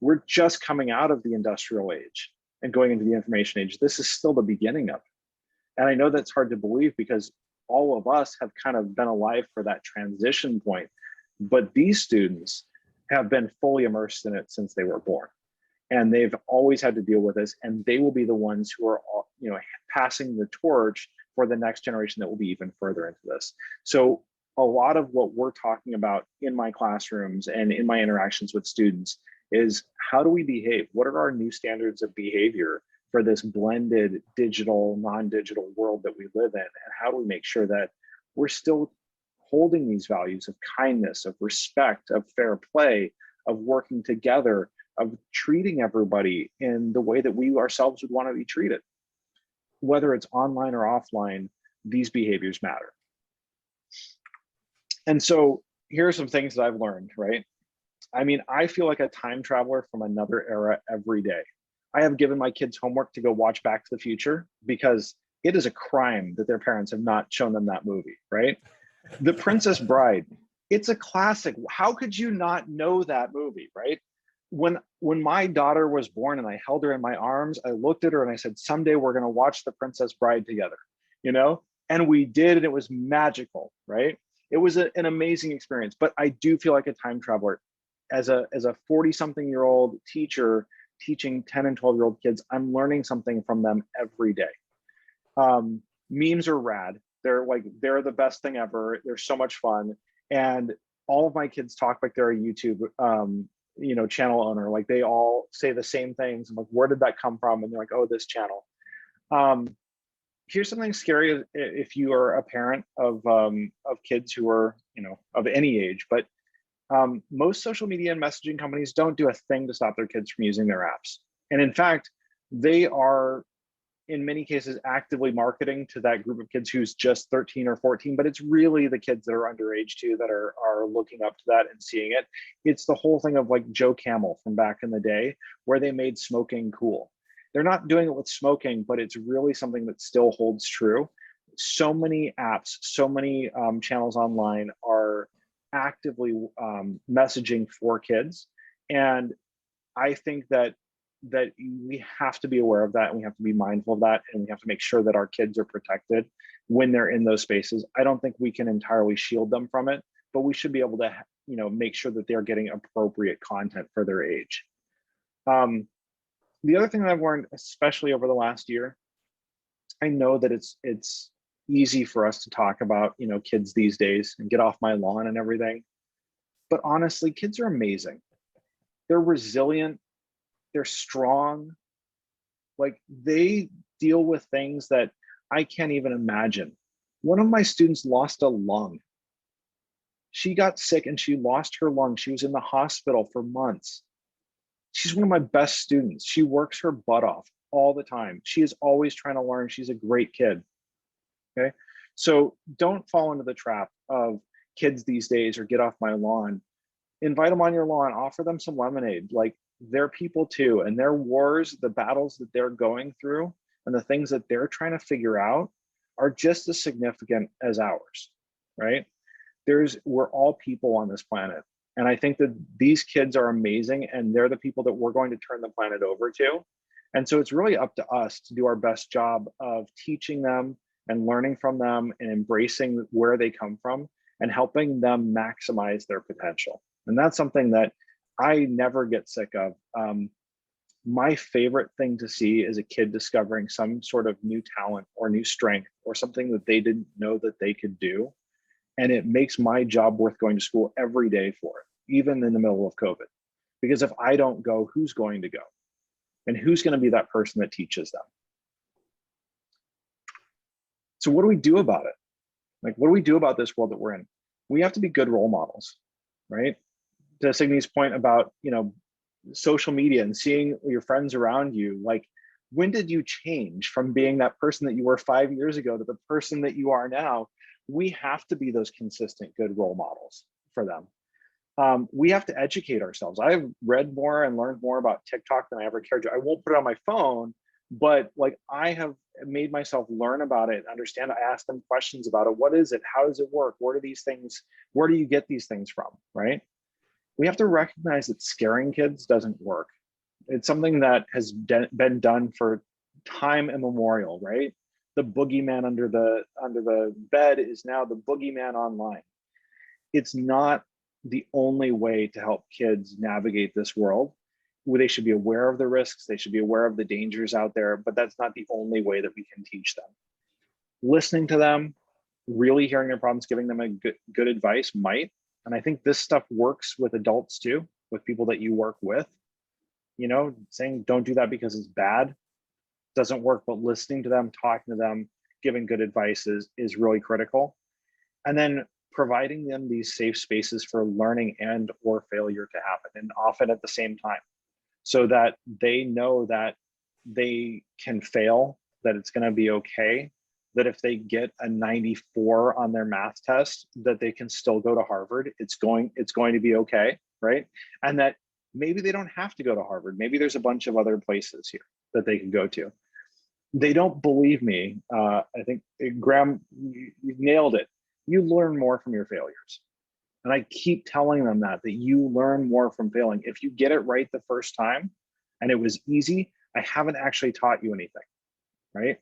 We're just coming out of the industrial age and going into the information age. This is still the beginning of it. And I know that's hard to believe because all of us have kind of been alive for that transition point, but these students have been fully immersed in it since they were born. And they've always had to deal with this, and they will be the ones who are, you know, passing the torch for the next generation that will be even further into this. So a lot of what we're talking about in my classrooms and in my interactions with students is, how do we behave? What are our new standards of behavior for this blended digital, non-digital world that we live in? And how do we make sure that we're still holding these values of kindness, of respect, of fair play, of working together, of treating everybody in the way that we ourselves would want to be treated? Whether it's online or offline, these behaviors matter. And so here are some things that I've learned, right? I mean, I feel like a time traveler from another era every day. I have given my kids homework to go watch Back to the Future because it is a crime that their parents have not shown them that movie, right? The Princess Bride, it's a classic. How could you not know that movie, right? When my daughter was born and I held her in my arms, I looked at her and I said, someday we're going to watch The Princess Bride together, you know? And we did, and it was magical, right? It was an amazing experience. But I do feel like a time traveler. As a 40-something-year-old teacher teaching 10 and 12-year-old kids, I'm learning something from them every day. Memes are rad. They're the best thing ever. They're so much fun. And all of my kids talk like they're a YouTube you know, channel owner. Like, they all say the same things. I'm like, where did that come from? And they're like, oh, this channel. Here's something scary if you are a parent of kids who are, you know, of any age, but most social media and messaging companies don't do a thing to stop their kids from using their apps. And in fact, they are, in many cases, actively marketing to that group of kids who's just 13 or 14, but it's really the kids that are underage too that are looking up to that and seeing it. It's the whole thing of like Joe Camel from back in the day, where they made smoking cool. They're not doing it with smoking, but it's really something that still holds true. So many apps, so many channels online are actively messaging for kids. And I think that we have to be aware of that, and we have to be mindful of that, and we have to make sure that our kids are protected when they're in those spaces. I don't think we can entirely shield them from it, but we should be able to, you know, make sure that they're getting appropriate content for their age. The other thing that I've learned, especially over the last year, I know that it's easy for us to talk about, you know, kids these days and get off my lawn and everything. But honestly, kids are amazing. They're resilient. They're strong. Like they deal with things that I can't even imagine. One of my students lost a lung. She got sick and she lost her lung. She was in the hospital for months. She's one of my best students. She works her butt off all the time. She is always trying to learn. She's a great kid. Okay. So don't fall into the trap of kids these days or get off my lawn. Invite them on your lawn, offer them some lemonade. Like they're people too. And their wars, the battles that they're going through and the things that they're trying to figure out are just as significant as ours, right? We're all people on this planet. And I think that these kids are amazing and they're the people that we're going to turn the planet over to. And so it's really up to us to do our best job of teaching them and learning from them and embracing where they come from and helping them maximize their potential. And that's something that I never get sick of. My favorite thing to see is a kid discovering some sort of new talent or new strength or something that they didn't know that they could do. And it makes my job worth going to school every day for it, even in the middle of COVID. Because if I don't go, who's going to go? And who's going to be that person that teaches them? So what do we do about it? Like, what do we do about this world that we're in? We have to be good role models, right? To Signy's point about, social media and seeing your friends around you, like, when did you change from being that person that you were 5 years ago to the person that you are now? We have to be those consistent good role models for them. We have to educate ourselves. I've read more and learned more about TikTok than I ever cared to. I won't put it on my phone, but like I have made myself learn about it, understand. I ask them questions about it. What is it? How does it work? What are these things? Where do you get these things from? Right? We have to recognize that scaring kids doesn't work. It's something that has been done for time immemorial, right? The boogeyman under the bed is now the boogeyman online. It's not the only way to help kids navigate this world. They should be aware of the risks, they should be aware of the dangers out there, but that's not the only way that we can teach them. Listening to them, really hearing their problems, giving them a good advice might. And I think this stuff works with adults too, with people that you work with. Saying don't do that because it's bad doesn't work, but listening to them, talking to them, giving good advice is really critical. And then providing them these safe spaces for learning and or failure to happen, and often at the same time, so that they know that they can fail, that it's going to be okay, that if they get a 94 on their math test, that they can still go to Harvard. It's going to be okay, right? And that maybe they don't have to go to Harvard. Maybe there's a bunch of other places here that they can go to. They don't believe me. I think, Graham, you nailed it. You learn more from your failures. And I keep telling them that you learn more from failing. If you get it right the first time and it was easy, I haven't actually taught you anything, right?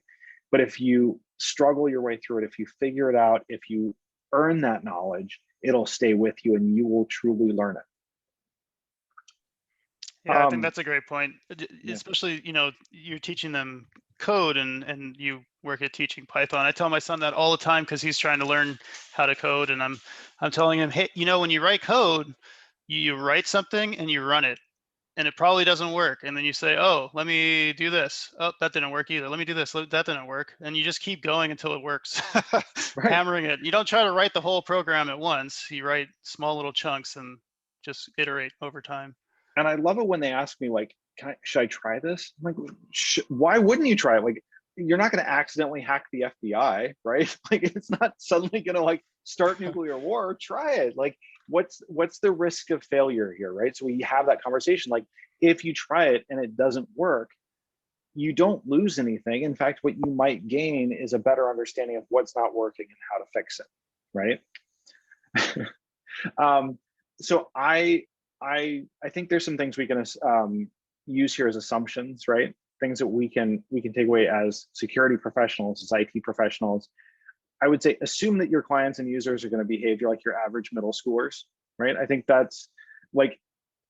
But if you struggle your way through it, if you figure it out, if you earn that knowledge, it'll stay with you and you will truly learn it. Yeah, I think that's a great point. Yeah. Especially, you're teaching them code and you work at teaching Python. I tell my son that all the time because he's trying to learn how to code, and I'm telling him, hey, when you write code, you write something and you run it, and it probably doesn't work. And then you say, oh, let me do this. Oh, that didn't work either. Let me do this. That didn't work. And you just keep going until it works, Right. hammering it. You don't try to write the whole program at once. You write small little chunks and just iterate over time. And I love it when they ask me, like, should I try this? I'm like, why wouldn't you try it? Like, you're not going to accidentally hack the FBI, right? Like, it's not suddenly going to like start nuclear war. Try it. Like, what's the risk of failure here, right? So we have that conversation. Like, if you try it and it doesn't work, you don't lose anything. In fact, what you might gain is a better understanding of what's not working and how to fix it, right? So I think there's some things we can use here as assumptions, right? Things that we can take away as security professionals, as IT professionals. I would say assume that your clients and users are going to behave like your average middle schoolers, right? I think that's like,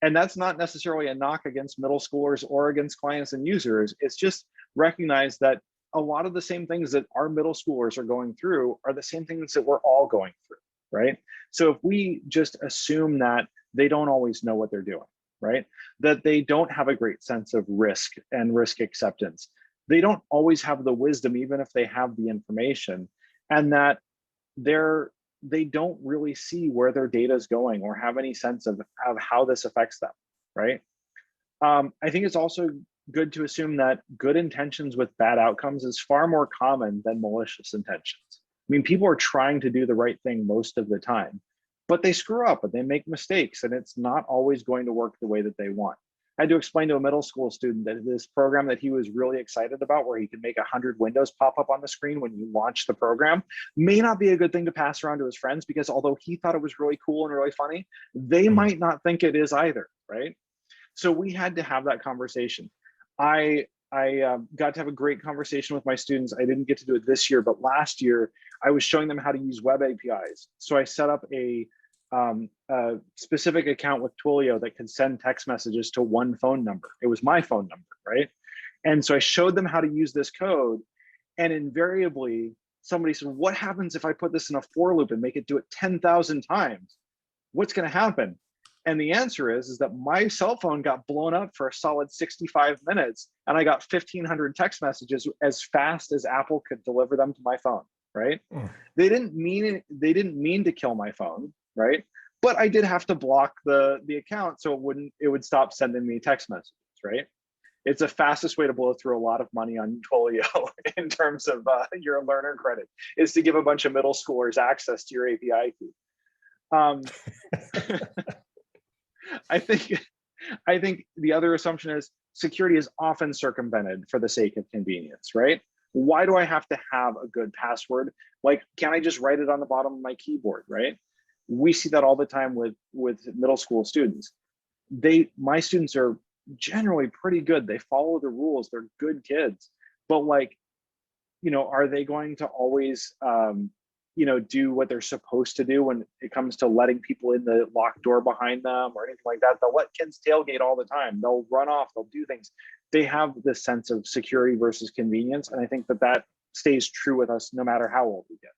and that's not necessarily a knock against middle schoolers or against clients and users. It's just recognize that a lot of the same things that our middle schoolers are going through are the same things that we're all going through, right? So if we just assume that they don't always know what they're doing, right? That they don't have a great sense of risk and risk acceptance. They don't always have the wisdom, even if they have the information, and that they don't really see where their data is going or have any sense of how this affects them, right? I think it's also good to assume that good intentions with bad outcomes is far more common than malicious intentions. I mean, people are trying to do the right thing most of the time, but they screw up and they make mistakes, and it's not always going to work the way that they want. I had to explain to a middle school student that this program that he was really excited about, where he could make 100 windows pop up on the screen when you launch the program, may not be a good thing to pass around to his friends, because although he thought it was really cool and really funny, they might not think it is either, right? So we had to have that conversation. I got to have a great conversation with my students. I didn't get to do it this year, but last year I was showing them how to use web APIs. So I set up a specific account with Twilio that could send text messages to one phone number. It was my phone number, right? And so I showed them how to use this code, and invariably somebody said, what happens if I put this in a for loop and make it do it 10,000 times? What's going to happen? And the answer is that my cell phone got blown up for a solid 65 minutes, and I got 1,500 text messages as fast as Apple could deliver them to my phone, right? They didn't mean to kill my phone, right? But I did have to block the account so it would stop sending me text messages, right? It's the fastest way to blow through a lot of money on Twilio in terms of your learner credit, is to give a bunch of middle schoolers access to your API key. I think the other assumption is security is often circumvented for the sake of convenience, right? Why do I have to have a good password? Like, can I just write it on the bottom of my keyboard, right? We see that all the time with middle school students. My students are generally pretty good. They follow the rules. They're good kids. But like, are they going to always do what they're supposed to do when it comes to letting people in the locked door behind them or anything like that? They'll let kids tailgate all the time. They'll run off, they'll do things. They have this sense of security versus convenience. And I think that stays true with us no matter how old we get.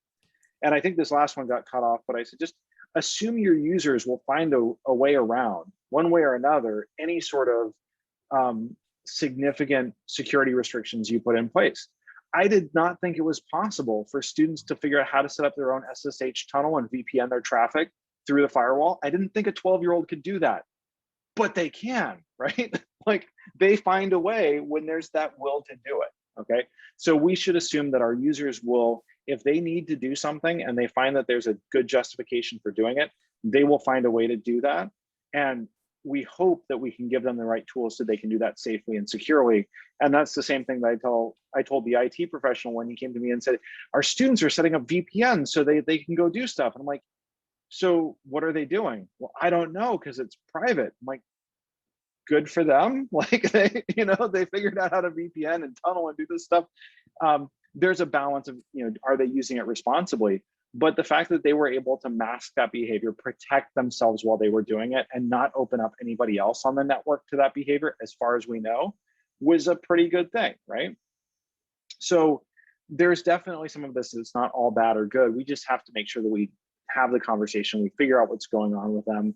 And I think this last one got cut off, but I said, just assume your users will find a way around, one way or another, any sort of significant security restrictions you put in place. I did not think it was possible for students to figure out how to set up their own SSH tunnel and VPN their traffic through the firewall. I didn't think a 12-year-old could do that, but they can, right? Like, they find a way when there's that will to do it, okay? So we should assume that our users will, if they need to do something and they find that there's a good justification for doing it, they will find a way to do that. And we hope that we can give them the right tools so they can do that safely and securely. And that's the same thing that I told the IT professional when he came to me and said, our students are setting up VPN so they can go do stuff. And I'm like, so what are they doing? Well, I don't know, because it's private. I'm like, good for them. Like, they figured out how to VPN and tunnel and do this stuff. There's a balance of, are they using it responsibly? But the fact that they were able to mask that behavior, protect themselves while they were doing it, and not open up anybody else on the network to that behavior, as far as we know, was a pretty good thing, right? So there's definitely some of this that's not all bad or good. We just have to make sure that we have the conversation, we figure out what's going on with them.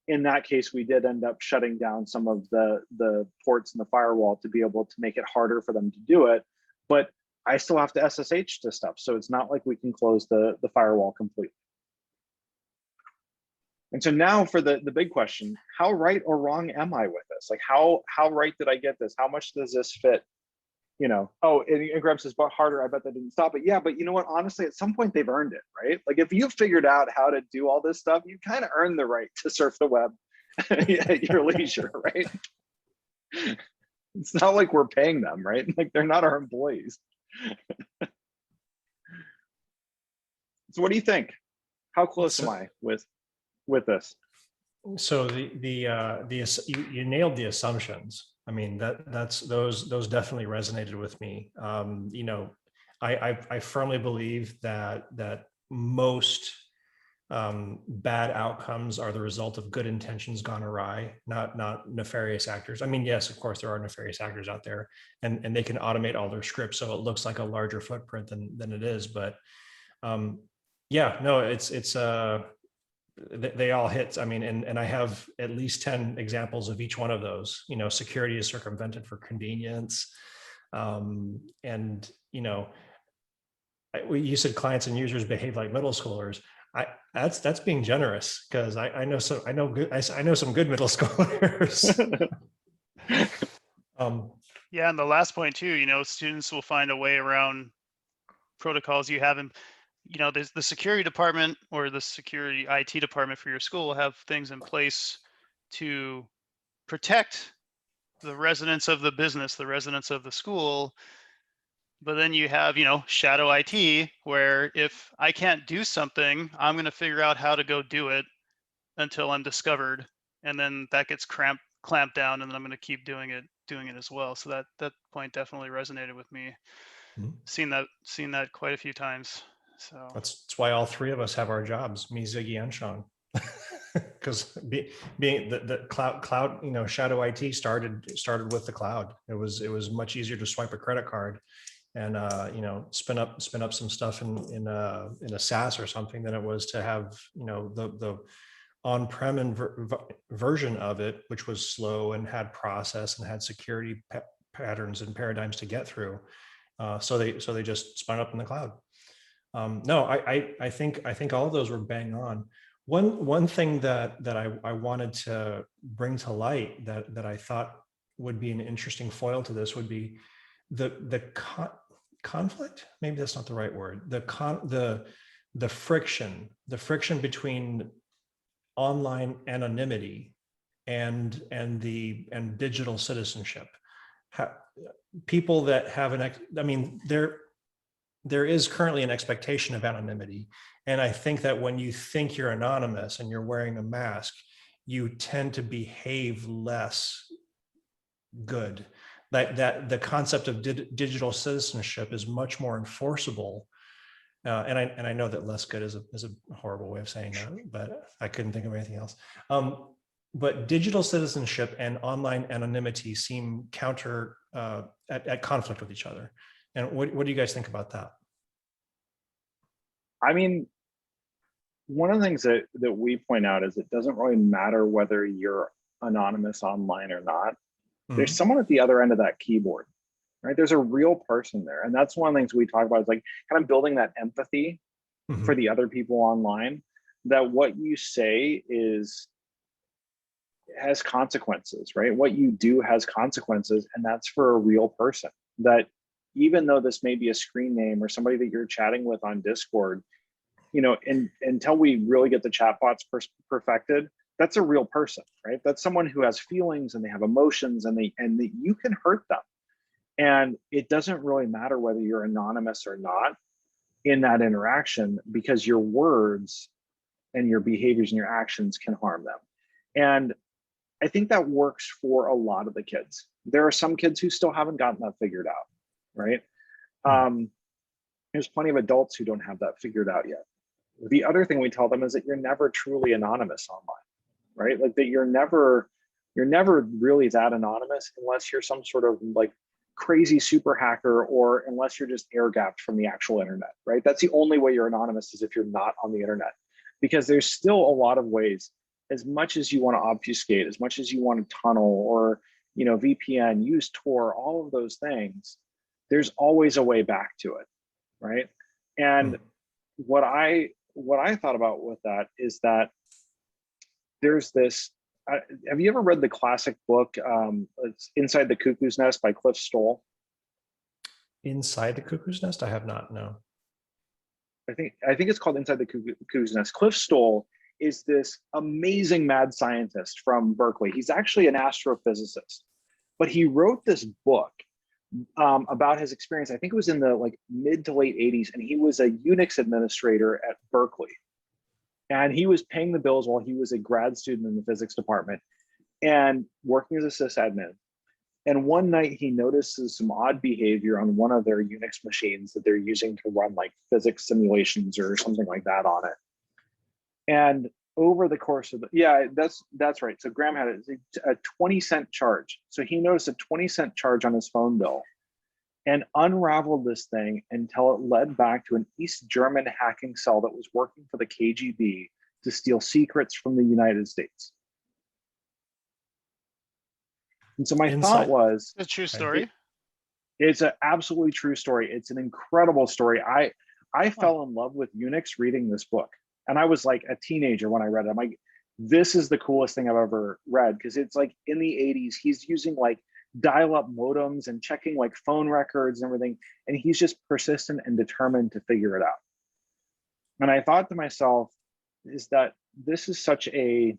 In that case, we did end up shutting down some of the ports in the firewall to be able to make it harder for them to do it. But I still have to SSH to stuff. So it's not like we can close the firewall completely. And so now for the big question, how right or wrong am I with this? Like, how right did I get this? How much does this fit? Oh, and Graham says, but harder, I bet that didn't stop it. Yeah, but you know what? Honestly, at some point they've earned it, right? Like, if you've figured out how to do all this stuff, you kind of earn the right to surf the web at your leisure, right? It's not like we're paying them, right? Like, they're not our employees. So what do you think? How close am I with this? So you nailed the assumptions. I mean, those definitely resonated with me. I firmly believe that most bad outcomes are the result of good intentions gone awry, not nefarious actors. I mean, yes, of course, there are nefarious actors out there, and they can automate all their scripts so it looks like a larger footprint than it is. But yeah, no, it's they all hit. I mean, and I have at least 10 examples of each one of those. Security is circumvented for convenience. And, you said clients and users behave like middle schoolers. That's being generous, because I know some good middle schoolers. Yeah, and the last point too, students will find a way around protocols you have in, there's the security department or the security IT department for your school will have things in place to protect the residents of the business, the residents of the school. But then you have, shadow IT, where if I can't do something, I'm going to figure out how to go do it until I'm discovered. And then that gets clamped down, and then I'm going to keep doing it as well. So that point definitely resonated with me. Seen that quite a few times. So that's why all three of us have our jobs, me, Ziggy, and Sean. Because being the cloud, shadow IT started with the cloud. It was much easier to swipe a credit card and spin up some stuff in a SaaS or something than it was to have the on-prem version of it, which was slow and had process and had security patterns and paradigms to get through. So they just spun up in the cloud. No, I think all of those were bang on. One thing that I wanted to bring to light that I thought would be an interesting foil to this would be the conflict. Maybe that's not the right word. The friction between online anonymity and digital citizenship. People that have there is currently an expectation of anonymity. And I think that when you think you're anonymous and you're wearing a mask, you tend to behave less good. That the concept of digital citizenship is much more enforceable. And I know that less good is a horrible way of saying that, but I couldn't think of anything else. But digital citizenship and online anonymity seem at conflict with each other. And what do you guys think about that? I mean, one of the things that we point out is it doesn't really matter whether you're anonymous online or not. There's someone at the other end of that keyboard, right? There's a real person there. And that's one of the things we talk about is like kind of building that empathy for the other people online, that what you say has consequences, right? What you do has consequences, and that's for a real person. That even though this may be a screen name or somebody that you're chatting with on Discord, until we really get the chatbots perfected, that's a real person, right? That's someone who has feelings and they have emotions and that you can hurt them. And it doesn't really matter whether you're anonymous or not in that interaction, because your words and your behaviors and your actions can harm them. And I think that works for a lot of the kids. There are some kids who still haven't gotten that figured out, right? There's plenty of adults who don't have that figured out yet. The other thing we tell them is that you're never truly anonymous online, right? Like that you're never really that anonymous unless you're some sort of like crazy super hacker, or unless you're just air gapped from the actual internet, right? That's the only way you're anonymous, is if you're not on the internet, because there's still a lot of ways. As much as you want to obfuscate, as much as you want to tunnel or VPN, use Tor, all of those things, there's always a way back to it, right? And what I thought about with that is that there's this. Have you ever read the classic book, it's Inside the Cuckoo's Nest by Cliff Stoll? Inside the Cuckoo's Nest? I have not, no. I think it's called Inside the Cuckoo's Nest. Cliff Stoll is this amazing mad scientist from Berkeley. He's actually an astrophysicist, but he wrote this book about his experience. I think it was in the mid to late 80s, and he was a Unix administrator at Berkeley. And he was paying the bills while he was a grad student in the physics department and working as a sysadmin. And one night he notices some odd behavior on one of their Unix machines that they're using to run physics simulations or something like that on it. And over the course of that's right. So Graham had a 20-cent charge. So he noticed a 20-cent charge on his phone bill and unraveled this thing until it led back to an East German hacking cell that was working for the KGB to steal secrets from the United States. And so my thought Inside. was, A true story. it's an absolutely true story. It's an incredible story. I fell in love with Unix reading this book. And I was like a teenager when I read it. I'm like, this is the coolest thing I've ever read, because it's like in the 80s, he's using like dial-up modems and checking like phone records and everything. And he's just persistent and determined to figure it out. And I thought to myself, is that this is such an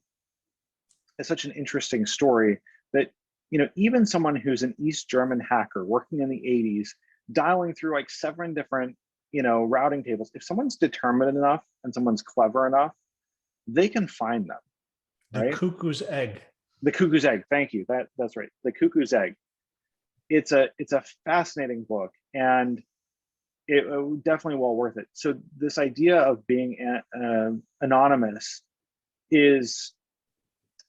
interesting story that, you know, even someone who's an East German hacker working in the 80s, dialing through like 7 different, you know, routing tables, if someone's determined enough and someone's clever enough, they can find them. The Right? cuckoo's egg. The cuckoo's egg. Thank you. That's right. The cuckoo's egg. It's a fascinating book, and it definitely well worth it. So this idea of being anonymous is,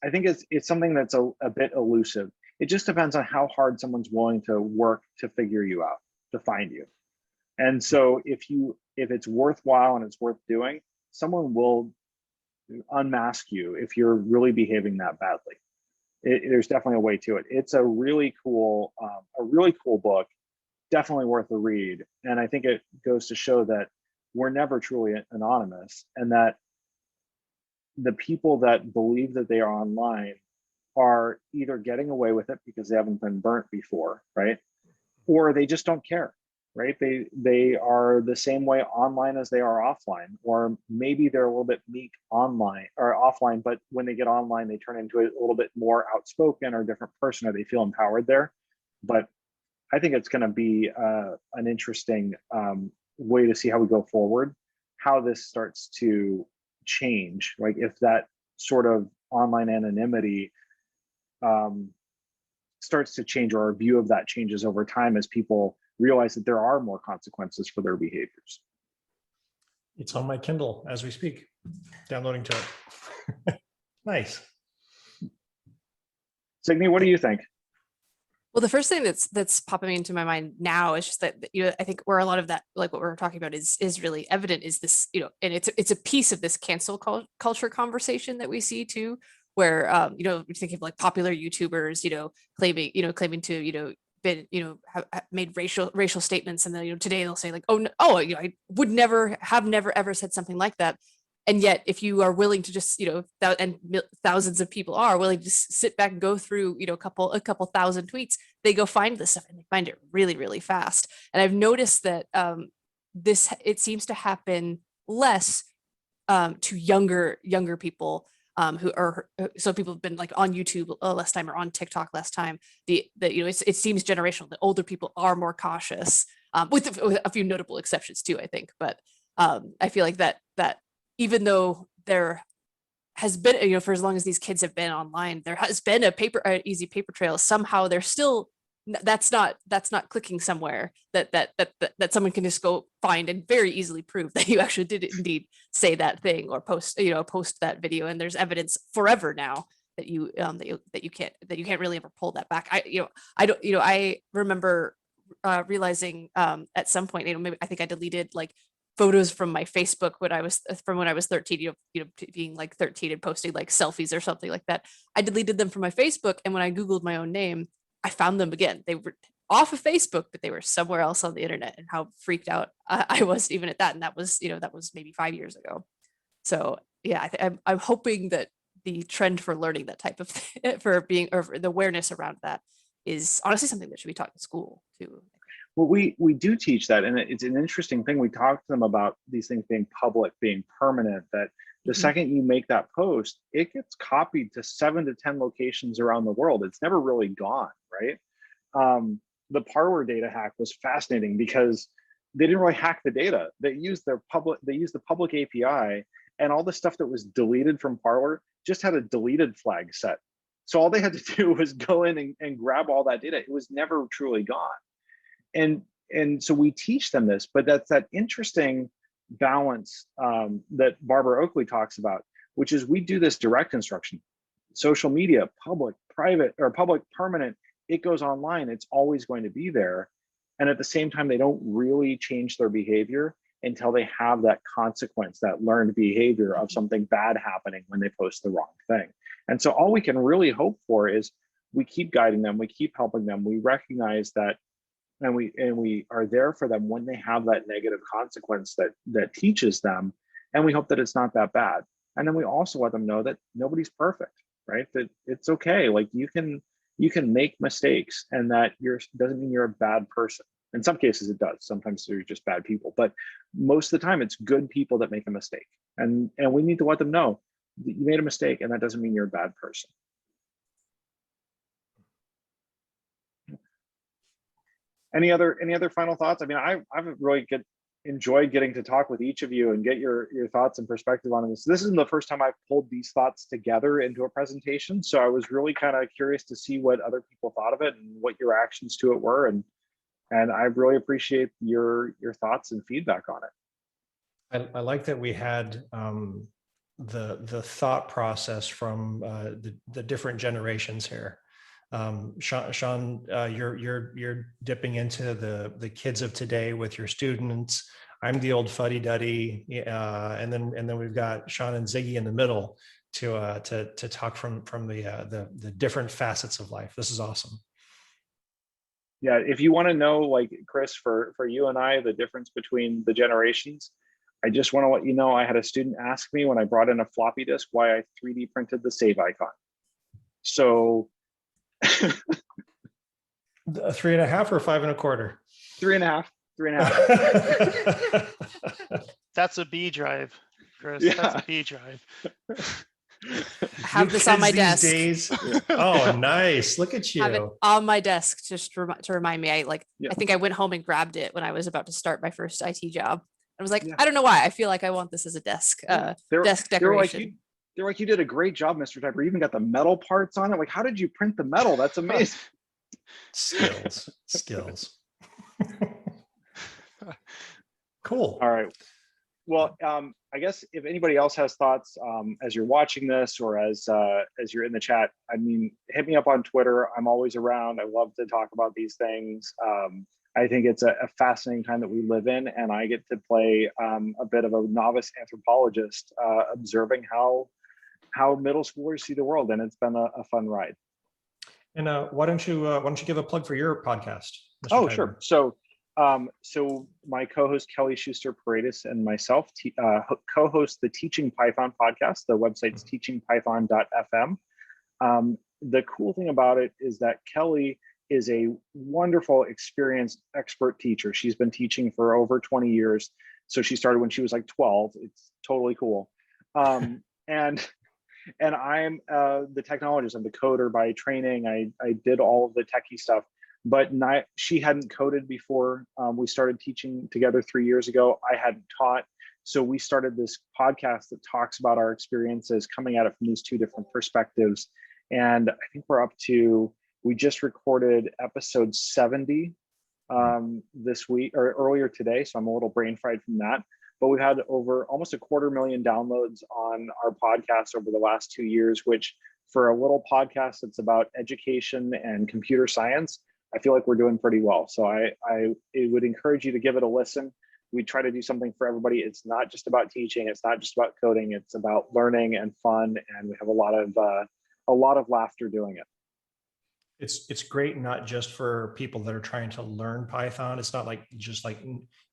I think it's something that's a bit elusive. It just depends on how hard someone's willing to work to figure you out, to find you. And so if it's worthwhile and it's worth doing, someone will unmask you if you're really behaving that badly. There's definitely a way to it. It's a really cool book, definitely worth a read. And I think it goes to show that we're never truly anonymous, and that the people that believe that they are online are either getting away with it because they haven't been burnt before, right? Or they just don't care, right? They are the same way online as they are offline, or maybe they're a little bit meek online or offline, but when they get online, they turn into a little bit more outspoken or a different person, or they feel empowered there. But I think it's going to be an interesting way to see how we go forward, how this starts to change. Like if that sort of online anonymity starts to change, or our view of that changes over time as people realize that there are more consequences for their behaviors. It's on my Kindle as we speak, downloading to it. Nice. Signy, what do you think? Well, the first thing that's popping into my mind now is just that, you know, I think where a lot of that, like what we're talking about, is really evident, is this, you know, and it's a piece of this cancel culture conversation that we see too, where you know, we think of like popular YouTubers, you know, claiming to, you know, been, you know, have made racial statements, and then, you know, today they'll say like, oh, no, oh, you know, I would never ever said something like that. And yet, if you are willing to just, you know, and thousands of people are willing to just sit back and go through, you know, a couple thousand tweets, they go find this stuff and they find it really, really fast. And I've noticed that it seems to happen less to younger people who are, so people have been like on YouTube less time, or on TikTok less time. You know, it seems generational. The older people are more cautious, with a few notable exceptions too, I think. But I feel like that even though there has been, you know, for as long as these kids have been online, there has been an easy paper trail. Somehow there's still, that's not clicking somewhere that someone can just go find and very easily prove that you actually did indeed say that thing, or post that video. And there's evidence forever now that you can't really ever pull that back. I remember realizing at some point, you know, maybe I think I deleted like photos from my Facebook when I was 13, you know, being like 13 and posting like selfies or something like that. I deleted them from my Facebook, and when I Googled my own name, I found them again. They were off of Facebook, but they were somewhere else on the internet, and how freaked out I was even at that. And that was maybe 5 years ago. So yeah, I'm hoping that the trend for learning that type of thing, for the awareness around that, is honestly something that should be taught in school too. Well, we do teach that, and it's an interesting thing. We talk to them about these things being public, being permanent, that the second you make that post, it gets copied to 7 to 10 locations around the world. It's never really gone, right? The Parler data hack was fascinating because they didn't really hack the data. They used the public API, and all the stuff that was deleted from Parler just had a deleted flag set. So all they had to do was go in and grab all that data. It was never truly gone. And so we teach them this, but that's that interesting balance that Barbara Oakley talks about, which is we do this direct instruction, social media, public, private, or public, permanent, it goes online, it's always going to be there. And at the same time, they don't really change their behavior. until they have that consequence, that learned behavior of something bad happening when they post the wrong thing. And so all we can really hope for is we keep guiding them, we keep helping them, we recognize that, and we are there for them when they have that negative consequence that teaches them, and we hope that it's not that bad. And then we also let them know that nobody's perfect, right? That it's okay. Like you can make mistakes, and that doesn't mean you're a bad person. In some cases it does. Sometimes they're just bad people, but most of the time it's good people that make a mistake. And we need to let them know that you made a mistake, and that doesn't mean you're a bad person. Any other final thoughts? I mean, I've really enjoyed getting to talk with each of you and get your thoughts and perspective on this. This isn't the first time I've pulled these thoughts together into a presentation, so I was really kind of curious to see what other people thought of it and what your reactions to it were, and I really appreciate your thoughts and feedback on it. I like that we had the thought process from the different generations here. Sean, you're dipping into the kids of today with your students. I'm the old fuddy-duddy, and then we've got Sean and Ziggy in the middle to talk from the different facets of life. This is awesome. Yeah, if you want to know, like Chris, for you and I, the difference between the generations, I just want to let you know I had a student ask me when I brought in a floppy disk why I 3D printed the save icon. So. 3.5 or 5 1/4? 3.5. 3.5. That's a B drive, Chris. Yeah. That's a B drive. I have this on my desk. Days, oh, nice. Look at you. Have it on my desk just to remind me. I Yeah. think I went home and grabbed it when I was about to start my first IT job. I was like, Yeah. I don't know why. I feel like I want this as a desk desk decoration. They're like, you did a great job, Mr. Tibor. You even got the metal parts on it. Like, how did you print the metal? That's amazing. Skills. Cool. All right. Well, I guess if anybody else has thoughts as you're watching this or as you're in the chat, I mean, hit me up on Twitter. I'm always around. I love to talk about these things. I think it's a fascinating time that we live in, and I get to play a bit of a novice anthropologist, observing how middle schoolers see the world, and it's been a fun ride. And why don't you give a plug for your podcast, Mr. Oh, Tibor? sure. So my co-host Kelly Schuster-Paredes and myself co-host the Teaching Python podcast. The website's teachingpython.fm. The cool thing about it is that Kelly is a wonderful, experienced, expert teacher. She's been teaching for over 20 years. So she started when she was like 12. It's totally cool. And I'm the technologist. I'm the coder by training. I did all of the techie stuff, but she hadn't coded before. We started teaching together 3 years ago. I hadn't taught. So we started this podcast that talks about our experiences, coming at it from these two different perspectives. And I think we just recorded episode 70 this week or earlier today. So I'm a little brain fried from that. But we've had over almost 250,000 downloads on our podcast over the last 2 years, which for a little podcast that's about education and computer science, I feel like we're doing pretty well. So I would encourage you to give it a listen. We try to do something for everybody. It's not just about teaching. It's not just about coding. It's about learning and fun. And we have a lot of laughter doing it. It's great, not just for people that are trying to learn Python. It's not like just like,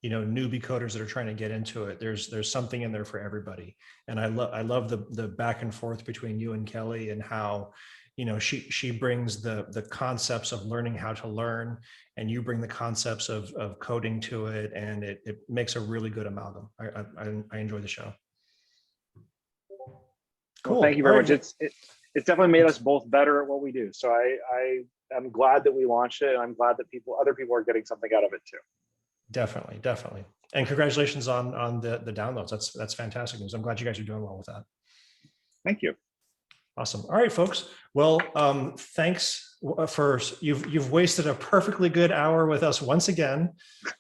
newbie coders that are trying to get into it. There's something in there for everybody. And I love the back and forth between you and Kelly, and how, she brings the concepts of learning how to learn, and you bring the concepts of coding to it, and it makes a really good amalgam. I enjoy the show. Cool. Well, thank you very much. It's definitely made us both better at what we do. So I'm glad that we launched it, and I'm glad that other people are getting something out of it too. Definitely. And congratulations on the downloads. That's fantastic news. I'm glad you guys are doing well with that. Thank you. Awesome. All right, folks. Well, thanks for you've wasted a perfectly good hour with us once again.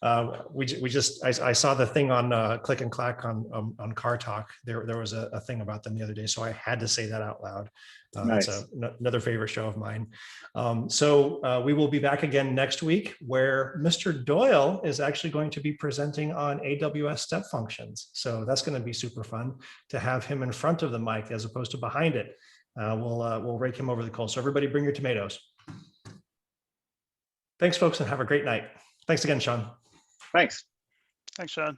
I saw the thing on Click and Clack on Car Talk. There was a thing about them the other day, so I had to say that out loud. Nice. That's another favorite show of mine. So we will be back again next week, where Mr. Doyle is actually going to be presenting on AWS step functions. So that's going to be super fun to have him in front of the mic as opposed to behind it. We'll rake him over the coals. So everybody bring your tomatoes. Thanks, folks, and have a great night. Thanks again, Sean. Thanks. Thanks, Sean.